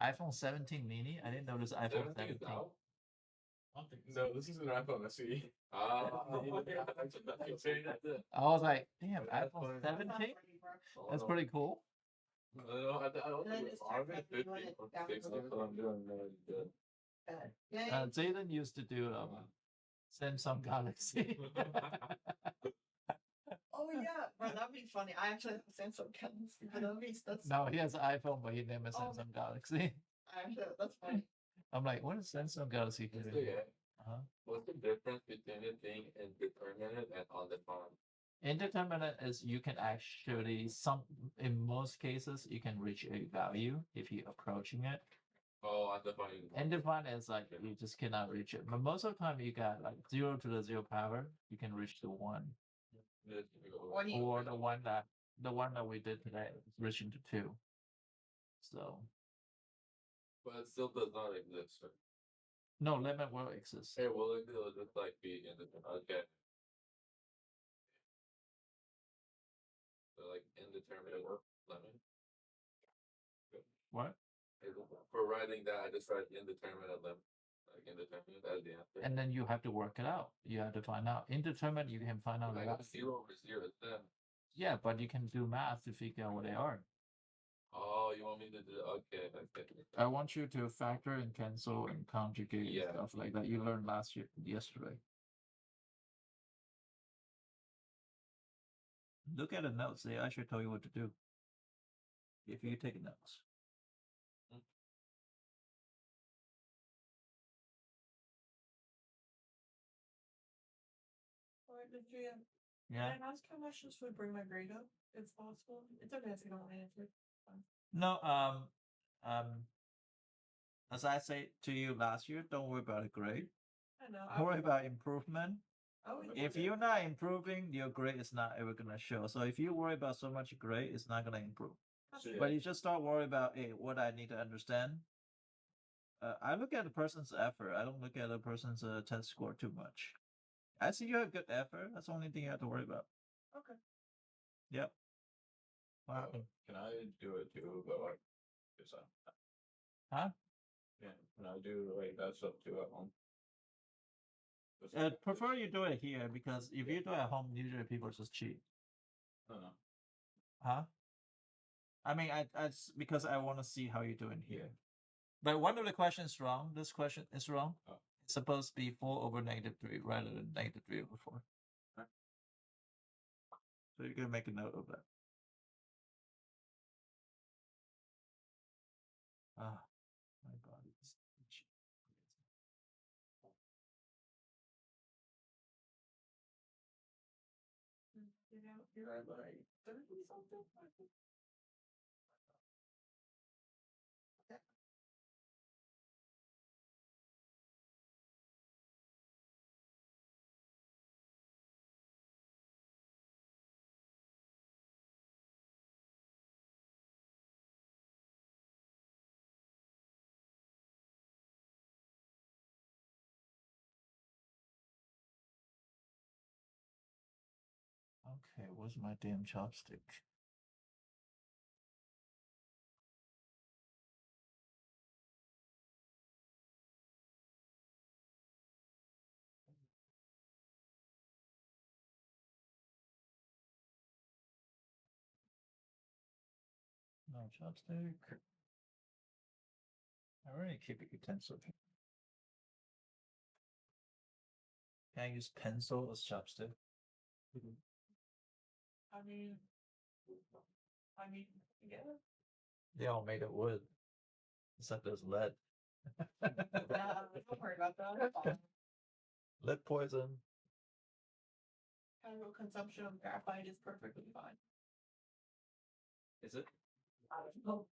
iPhone 17 mini? I didn't notice iPhone 17. No, this is an iPhone SE. Ah, I was like, damn, iPhone 17? That's pretty cool. I don't And then think just it's check that you want it down fixed to it, but I'm doing really good. Yeah. Jaden used to do Samsung Galaxy. Oh yeah, bro, that'd be funny. I actually have a Samsung Galaxy. That's No, he has an iPhone, but he named it Oh. Samsung Galaxy. that's funny. I'm like, what is Samsung Galaxy Let's doing? do it. Uh-huh. What's the difference between a thing and determinate and on the phone? Indeterminate is you can actually in most cases you can reach a value if you're approaching it. Oh, I definitely. Indefinite is like you just cannot reach it. But most of the time you got like 0 to the 0 power, you can reach the 1. When you, Or the one that we did today is reaching to 2. So But it still does not exist. Right? no limit will exist. Hey, will it just like be independent? Okay. So like indeterminate limit. What? For writing that, I just write indeterminate limit. Like indeterminate as the answer. And then you have to work it out. You have to find out. Indeterminate you can find out. I the got value. 0 over 0. Then. Yeah, but you can do math to figure out what they are. Oh, you want me to do? Okay. I want you to factor and cancel and conjugate and Yeah. stuff like that. You learned yesterday. Look at the notes. They actually tell you what to do. If you take notes. alright, the GM. Yeah. Can I ask how much this would bring my grade up, if possible? It's okay if you don't answer. No, as I said to you last year, don't worry about a grade. I know. Worry about improvement. If you you're not improving, your grade is not ever gonna show. So if you worry about so much grade, it's not gonna improve. But you just start worrying about, hey, what I need to understand. I look at the person's effort. I don't look at the person's test score too much. I see you have good effort. That's the only thing you have to worry about. Okay. Yep. What happened? Can I do it too? But like, Huh? Yeah. Can I do like that stuff too at home? Prefer you do it here because if you do it at home, usually people just cheat. No. Huh? I mean, because I want to see how you're doing here. But one of the questions wrong. This question is wrong. Oh. It's supposed to be 4 over -3 rather than -3 over 4. Okay. So you're gonna make a note of that. Ah, my body is itchy. You're at like 30 something. Okay, where's my damn chopstick? No chopstick. I already keep a utensil here. Can I use pencil as chopstick? I mean, yeah. They all made of wood. Except there's lead. Don't worry about that. Lead poison. Chemical consumption of graphite is perfectly fine. Is it? I don't know.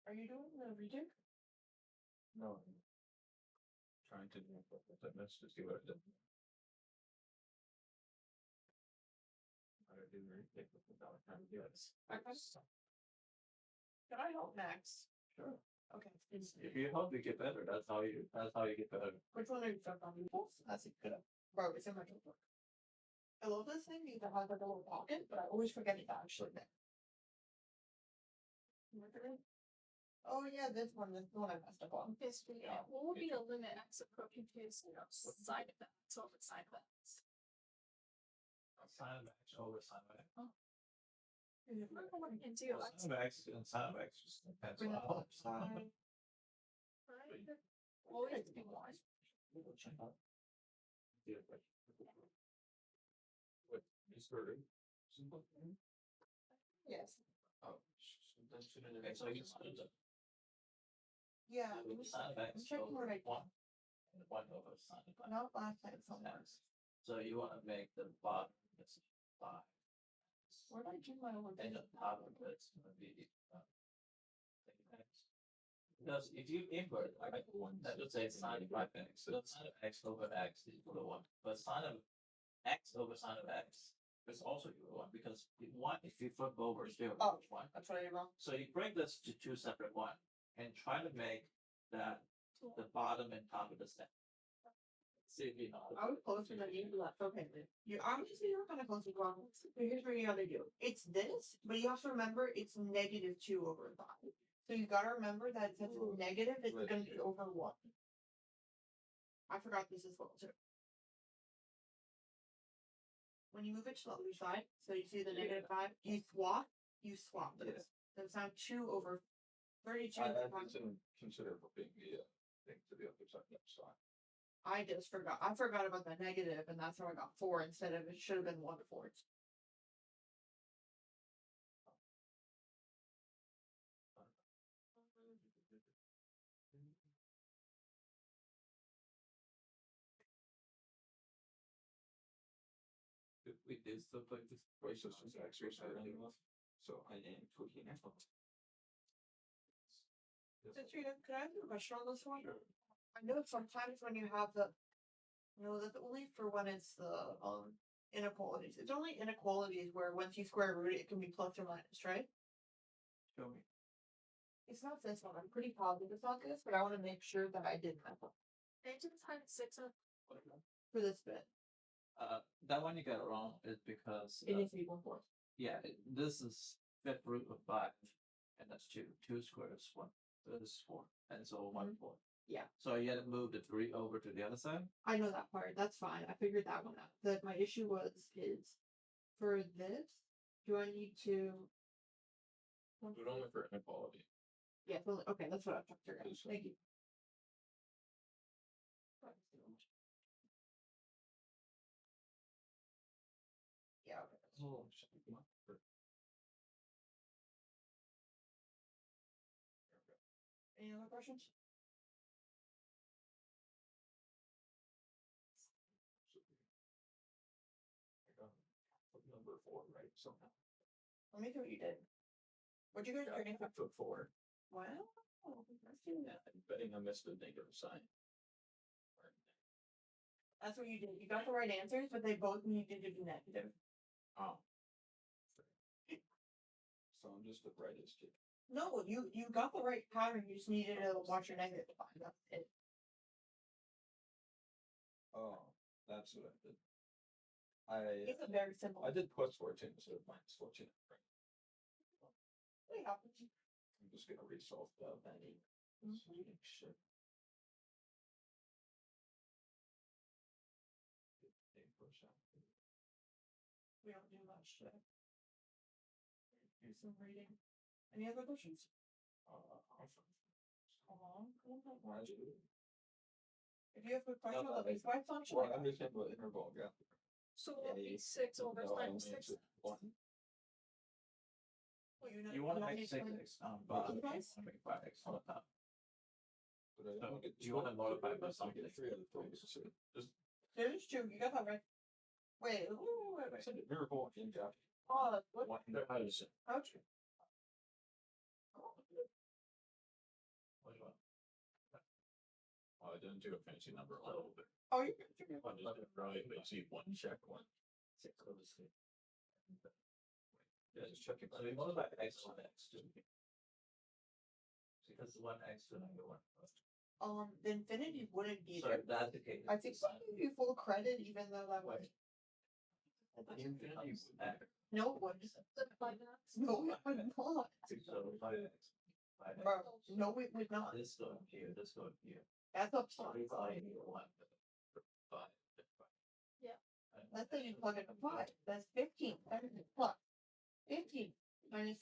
Are you doing the redo? No. Trying to do let's just see what I did. I do retake without trying to do this. Can I help Max? Sure. Okay. If you help me get better, that's how you get better. Which one are you stuck on? That's a good. Bro, it's in my notebook. I love this thing because it has like a little pocket, but I always forget it's actually there. Oh yeah, this one I messed up on. Yes, what would be the limit x approaching to side effects over side effects? Sine of x over sine of x. I don't know what I can do. Sine of x and sine of x just depends Bring on it up side. Always be one. Is there Yes. oh, that shouldn't Okay, so you split it. Yeah. Do sine of x I'm checking over what I- 1 and 1 over sine of x. Not last time somewhere. X. So you want to make the bottom is 5. Where did I do my own And the top of it's going to be x. Because if you invert, like that would say sine of 5x. So sine of x over x is equal to 1. But sine of x over sine of x is also equal to 1 because if you flip over, it's still Oh. 1. That's what I did wrong. So you break this to two separate ones and try to make that the bottom and top of the same. See if you know. I was closer than you left. Okay, then. You obviously you're kind of close as well. So here's what you gotta do. It's this, but you have to remember it's negative 2 over 5. So you gotta remember that since it's negative, it's gonna be over 1. I forgot this as well too. When you move it to the other side, so you see the negative 5, you swap this. So it's now 2 over 32. consider flipping the thing to the other side next time. I just forgot. I forgot about the negative, and that's how I got 4 instead of it should have been 1 to 4. We did stuff like this. Ratios just exercise so I am tweaking it. Katrina, can I ask you a question on this one? I know sometimes when you have that's only for when it's the inequalities. It's only inequalities where once you square root it can be plus or minus, right? Show me. It's not this one. I'm pretty positive it's not this, but I want to make sure that I didn't mess up times 6 of for this bit. That one you got it wrong is because It needs to be 1/4. yeah, this is fifth root of 5, and that's 2. 2 squared is 1. So this is 4, and so 1/4. Yeah. So you had to move the 3 over to the other side. I know that part. That's fine. I figured that one out. My issue is for this. Do I need to? Do it only for inequality. Yeah. Okay, that's what I'm trying to figure out. Thank you. Yeah. Okay. Oh, Any other questions? Number 4, right? Somehow. Let me see what you did. What'd you guys I do? put 4. Wow. Let's do that. I'm betting I missed the negative sign. That's what you did. You got the right answers, but they both needed to be negative. Oh. So I'm just the brightest kid. No, you got the right pattern. You just needed to watch your negative line. That's it. Oh, that's what I did. It's a very simple. I did plus 14 instead of minus 14. It happens. I'm just gonna resolve that. Shit. We don't do much today. Here's some reading. Any other questions? If you have a question about the piecewise function, Well, I'm just saying about interval gap. so it'll be 6 over No, I times only 6. answered 1. You want to make explain- 6x on bottom. You want Yes. to make 5x on the top. But I So, only get do you wanna two. modify by I something? get 3 out of 3. So just There's 2. You got that right. Wait. Wait. send it interval in gap. Oh, what? What? How does it? Ouch. What do you want? Well, I didn't do a fancy number a little bit. Oh, you're I just did right, but you see 1 check 1. 6 over 6. Yeah, just checking. So we multiply x on x too. Because 1x to another 1. The infinity wouldn't be So there. if that's the case. I think I'll give you full credit, even though that would. The infinity is x. No, it wouldn't. No, it would not. So 5x. 5x. Bro, no, it would not. This going here, this going here. That's a So plus. we got here 1. 5. Yeah. Let's say you plug in a 5. That's 15. That is a plus. 15 minus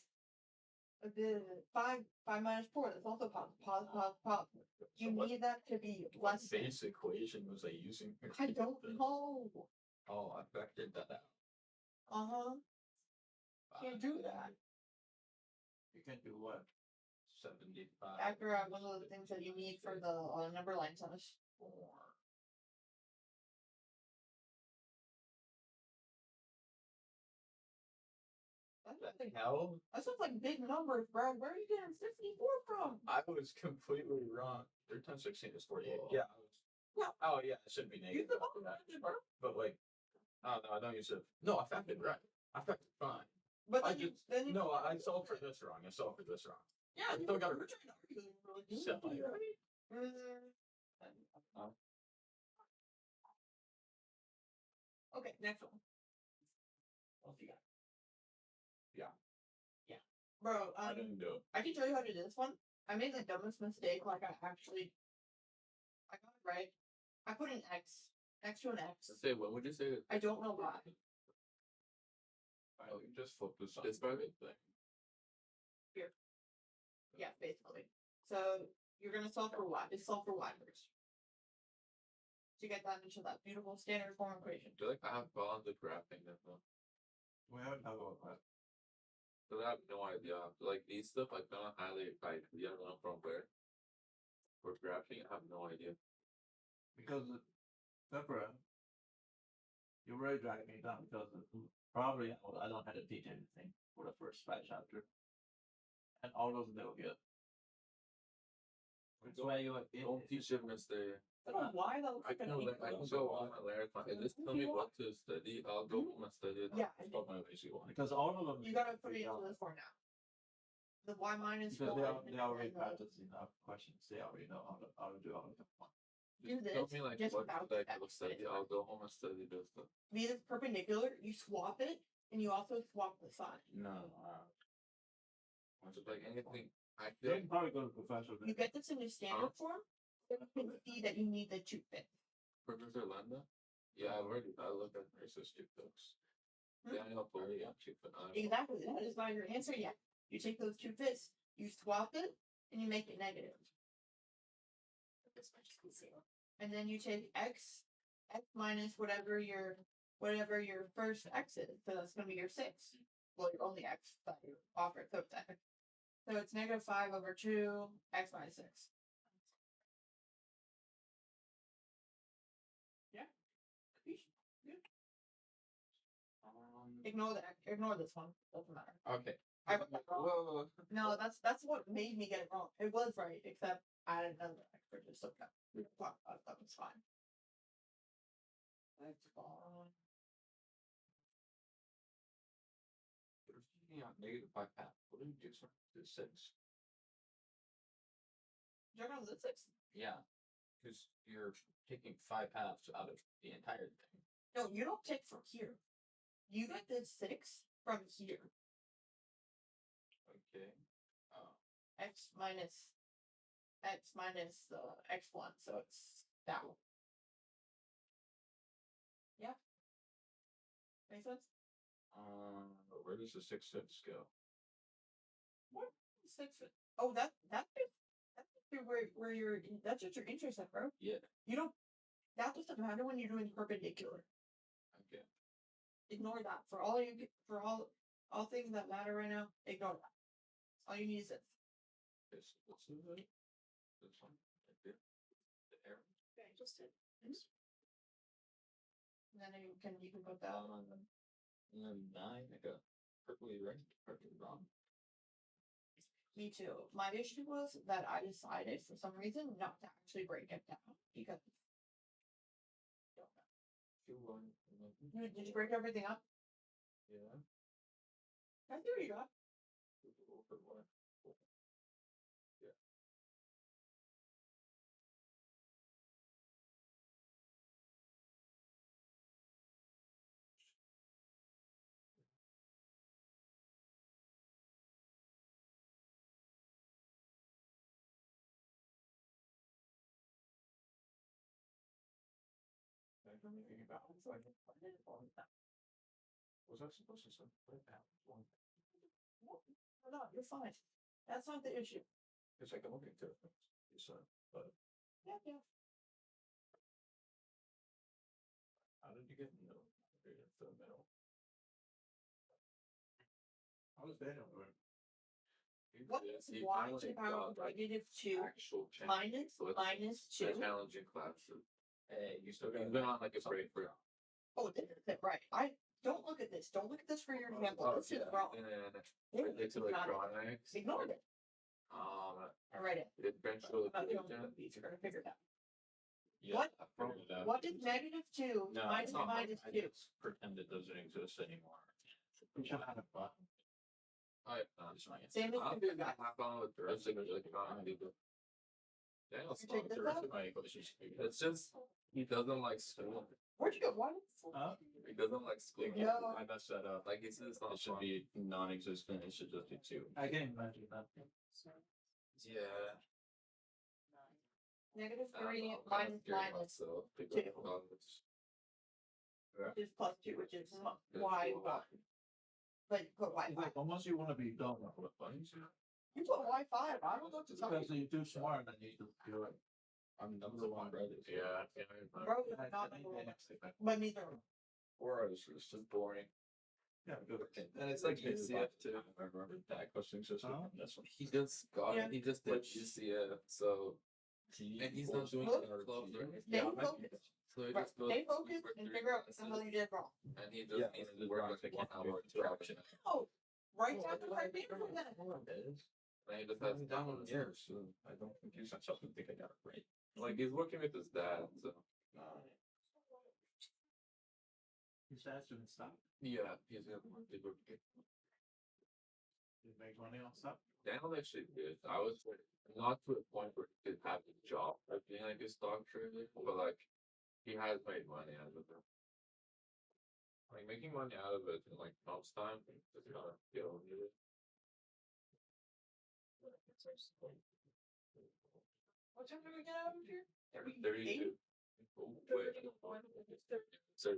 the 5 minus 4. That's also positive. You need that to be What less than. base equation was I using? I don't know. Oh, I vectored that out. Can't do that. You can do what? 75. After one of the things that you need for the number line tennis. Hell, That sounds like big numbers, bro. Where are you getting 54 from? I was completely wrong. 3 times 16 is 48. Yeah. Yeah. Oh yeah, it should be Use negative. the bottom method, bro. But like, oh no, I don't use it. No, I factored right. I factored fine. But I then you, just then you, no, I solved for this wrong. I solved for this wrong. yeah, I you still got were it. trying to argue that you were really Set doing it, like- right? Okay, next one. What else you got? Yeah. Yeah. Bro, I didn't do it. I can tell you how to do this one. I made the dumbest mistake, like I got it right. I put an X next to an X. Say what would you say? I don't know why. Oh, you just flip this on. This private thing. Yeah, basically. So you're gonna solve for y. Just solve for y first. To get that into that beautiful standard form equation. I feel like I have problems with graphing this one. We haven't talked about that. Because I have no idea. Like these stuff, I kind of highly like the other one from where. For graphing, I have no idea. Because Deborah, you really dragged me down because probably I don't have to teach anything for the first 5 chapters. And all those they will get. That's why you Don't teach it mistake. I don't know why that looks I like can an let I can go on and learn. Just tell me what to study. I'll go home and study it. Yeah. That's what my lazy one. because all of them You gotta put it into this form now. The y minus because 1. they already and the- practiced enough questions. They already know how to do all of them. Do Tell this, me like just what without like the I'll X, study. I'll go home and study this stuff. Be this perpendicular, you swap it, and you also swap the side. No. Was it like anything? I You feel can probably go to professional. You get this in the standard form, then you can see that you need the 2 bits. Professor Landa. Yeah, I've already. I looked at nurses two books. Yeah, I know Barry actually, but I. Exactly, that is not your answer yet. You take those 2 bits, you swap it, and you make it negative. This much is zero. And then you take x minus whatever your first x is. So that's gonna be your 6. Well, your only x that you offer, so it's x. So it's negative 5 over 2, x minus 6. Yeah. Ignore that. Ignore this one. Doesn't matter. Okay. I got that wrong. Whoa. No, that's what made me get it wrong. It was right, except I didn't know the expert just okay. We can talk about that. It's fine. That's fine. Negative 5 half. What do you do, sir? It's 6. You're gonna lose 6. Yeah. Because you're taking 5 halves out of the entire thing. No, you don't take from here. You get the 6 from here. Okay. X minus x1, so it's that one. Yeah. Make sense? Where does the 6 cents go? What? 6. Oh, that's where you're. That's what you're interested, bro. Yeah. You don't. That doesn't matter when you're doing perpendicular. Okay. Ignore that. For all things that matter right now, ignore that. All you need is this. This is it. This one. Right there. The arrow. Okay, just it. And then you can put that on them. And then 9, I got perfectly right, perfectly wrong. Me too. My issue was that I decided for some reason not to actually break it down because. Did you break everything up? Yeah. That's what you got. Yeah. Was I supposed to say that? No, you're fine. That's not the issue. It's like I'm looking to so, but Yeah, yeah. how did you get in the middle? The middle. How was that over? What is y to the power of -2 Actual minus minus 2? challenging classes. Hey, you still Been on like a break for. Oh, this is it, right. I don't look at this. Don't look at this for your example. This is wrong. And This it's is not it. electronics. Ignore it. I write it. Differential I'm not doing equation. it. You're gonna figure it out. Yeah, What? I figured it out. What is -2 No, minus it's not. minus I 2? just pretend it doesn't exist anymore. We should have a button. Just my Same as I'll the be guy. that hop on with the rest of it. Like, Daniel's You take not this the out? rest of my equations. It's just he doesn't like school. Where'd you go? What? Huh? He doesn't like school. No. I messed that up. Like it's not It should fun. be non-existent. It should just be 2. I can imagine that. Yeah. -3 minus minus So two. Yeah. is +2, which is y1. But you put y5. Almost you wanna be done with it, but You put y5. I don't know what to tell because you. you're too smart and you just do it. I'm number 1 brothers. Yeah. Bro, it's not number one. But neither. Or it's just boring. Yeah, good. And it's like UCF too. I remember that question system. Huh? That's what He just got Yeah. he just did UCF, so and he's not doing Look. our clubs, right? Stay focused. So he Right. just goes Stay focused for and 3 figure out classes, something you did wrong. and he just needs to work like 1 hour or 2 hours. Oh, write down the right paper for that. And he just has down Yeah, so I don't confuse myself and think I got it right. like he's working with his dad, so His dad's doing stuff. yeah, he's gonna work. You make money on stuff. Daniel actually did. I was like, not to a point where he could have a job of being like a stock trader, but like he has made money out of it. Like making money out of it in like months time is not a skill either. What time did we get out of here? 32. Oh, wait. So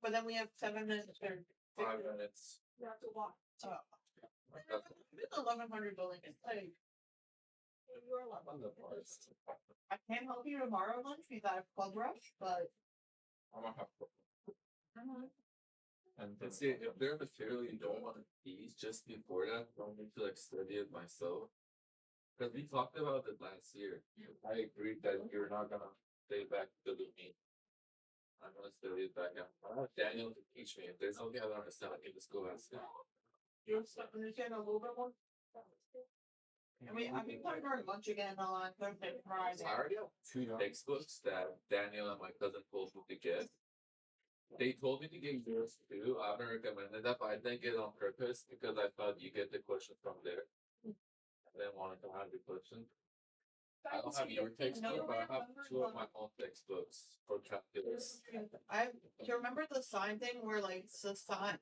But then we have 7 minutes to 5 minutes. You have to walk. So, That's it's 1100 building. It's like, you're a lot. on the parts. I can't help you tomorrow lunch because I have club rush, but. I'm gonna have. And see, if there's material you don't want to tease just before that, I need to like study it myself. Because we talked about it last year. I agreed that you're not gonna stay back to the meet. I'm gonna study it back out. I want Daniel to teach me. If there's something I don't understand, I can just go ask him. You understand a little bit more? I mean, I've been playing during lunch again on Thursday, Friday. I already have 2 textbooks that Daniel and my cousin told me to get. They told me to get yours too. I haven't recommended that, but I didn't get it on purpose because I thought you get the question from there. I didn't want to have the question. I don't have your textbook, but I have 2 of my own textbooks for calculus. Do you remember the sine thing where like it's sine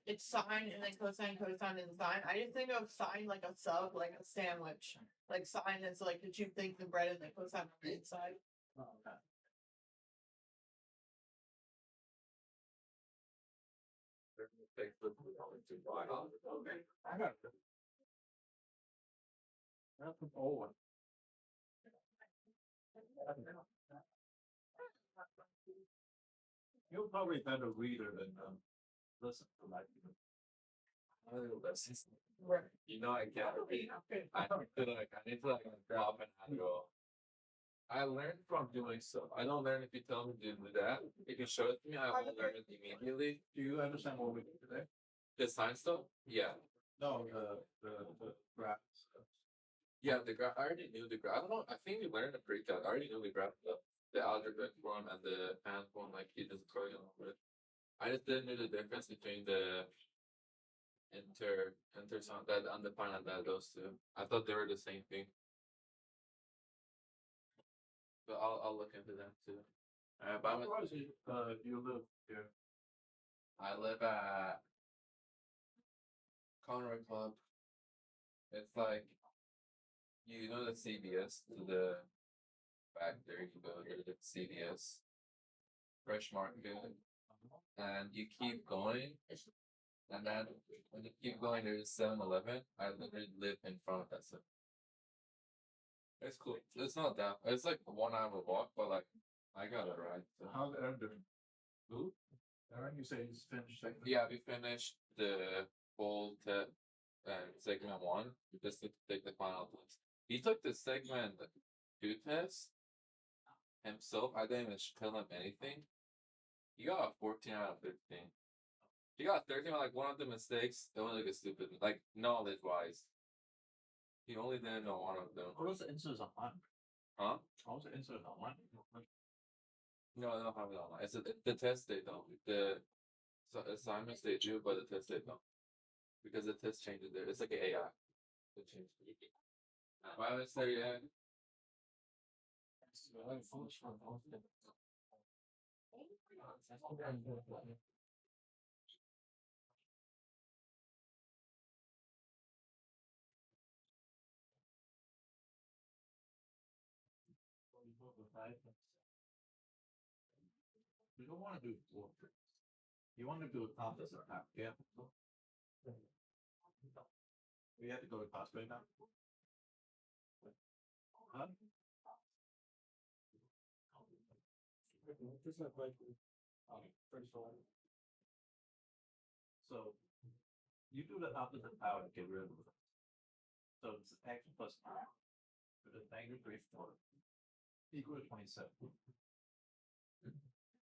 and then cosine, cosine, and sine? I just think of sine like a sub, like a sandwich. Like sine is like the 2 things in bread and then cosine on the inside. Oh, okay. Textbook was only $2. Okay. I got it. That's an old one. You're probably a better reader than listen to like you. You know, I can't read. I need to like drop and I go. I learned from doing so. I don't learn if you tell me to do that. If you show it to me, I will learn it immediately. Do you understand what we did today? The science stuff? Yeah. No, the graphs. Yeah, the graph. I already knew the graph. I don't know. I think we learned the breakout. I already knew the graph stuff. The algebraic form and the pan form, like he just going over it. I just didn't know the difference between the sound that undefined and that those two. I thought they were the same thing. But I'll look into that too. But I'm Where is it, you live here? I live at Conroy Club. It's like you know the CVS to the back there you go, there's the CVS Fresh Market, and you keep going, and then when you keep going there's 7-Eleven. I literally live in front of that. So it's cool. It's not that. It's like a 1 hour walk, but like I got it right. So. How's Aaron doing? Who? Aaron, you say he's finished second? Yeah, we finished the full and segment 1, just to take the final test. He took the segment 2 test himself. I didn't even tell him anything. He got a 14 out of 15. He got 13 on like one of the mistakes. It was like a stupid, like knowledge wise. He only didn't know one of them. What was the answers online? Huh? What was the answers online? No, I don't have it online. It's the test they don't. The assignments they do, but the test they don't. Because the test changes there. It's like an AI. It changes. Why is there yet? You don't want to do four. You want to do opposite half. Yeah. We have to go to class right now. Huh? So you do the opposite power to get rid of it. So it's x plus 9 to the negative 3/4 equal to 27.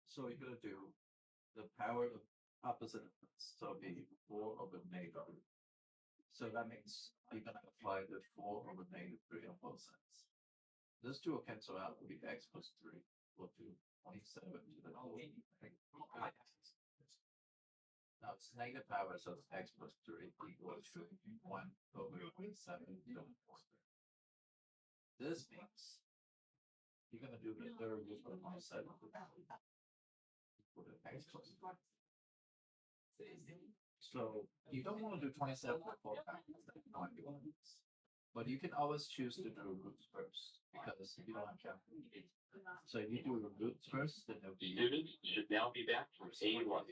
So you're gonna do the power of opposite of this. So it'll be 4 over negative. So that means you're gonna apply the 4 over negative 3 on both sides. This two will cancel out, will be x plus 3 will do 27 to the whole. Now it's negative power, so it's x plus 3 equal to 1 over 7 to the 4. This means you're gonna do the third root of 27 with the x plus 3. So you don't want to do 27 with 4 factors, that might be one of these. But you can always choose to do roots first because you don't have capital. So if you do roots first, then it'll be Students should now be back from A1.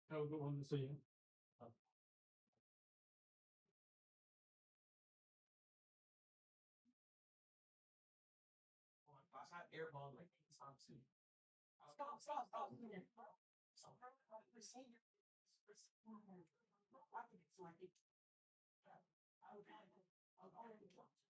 Have a good one to see you. Airball like stop soon. Stop. I think it's like.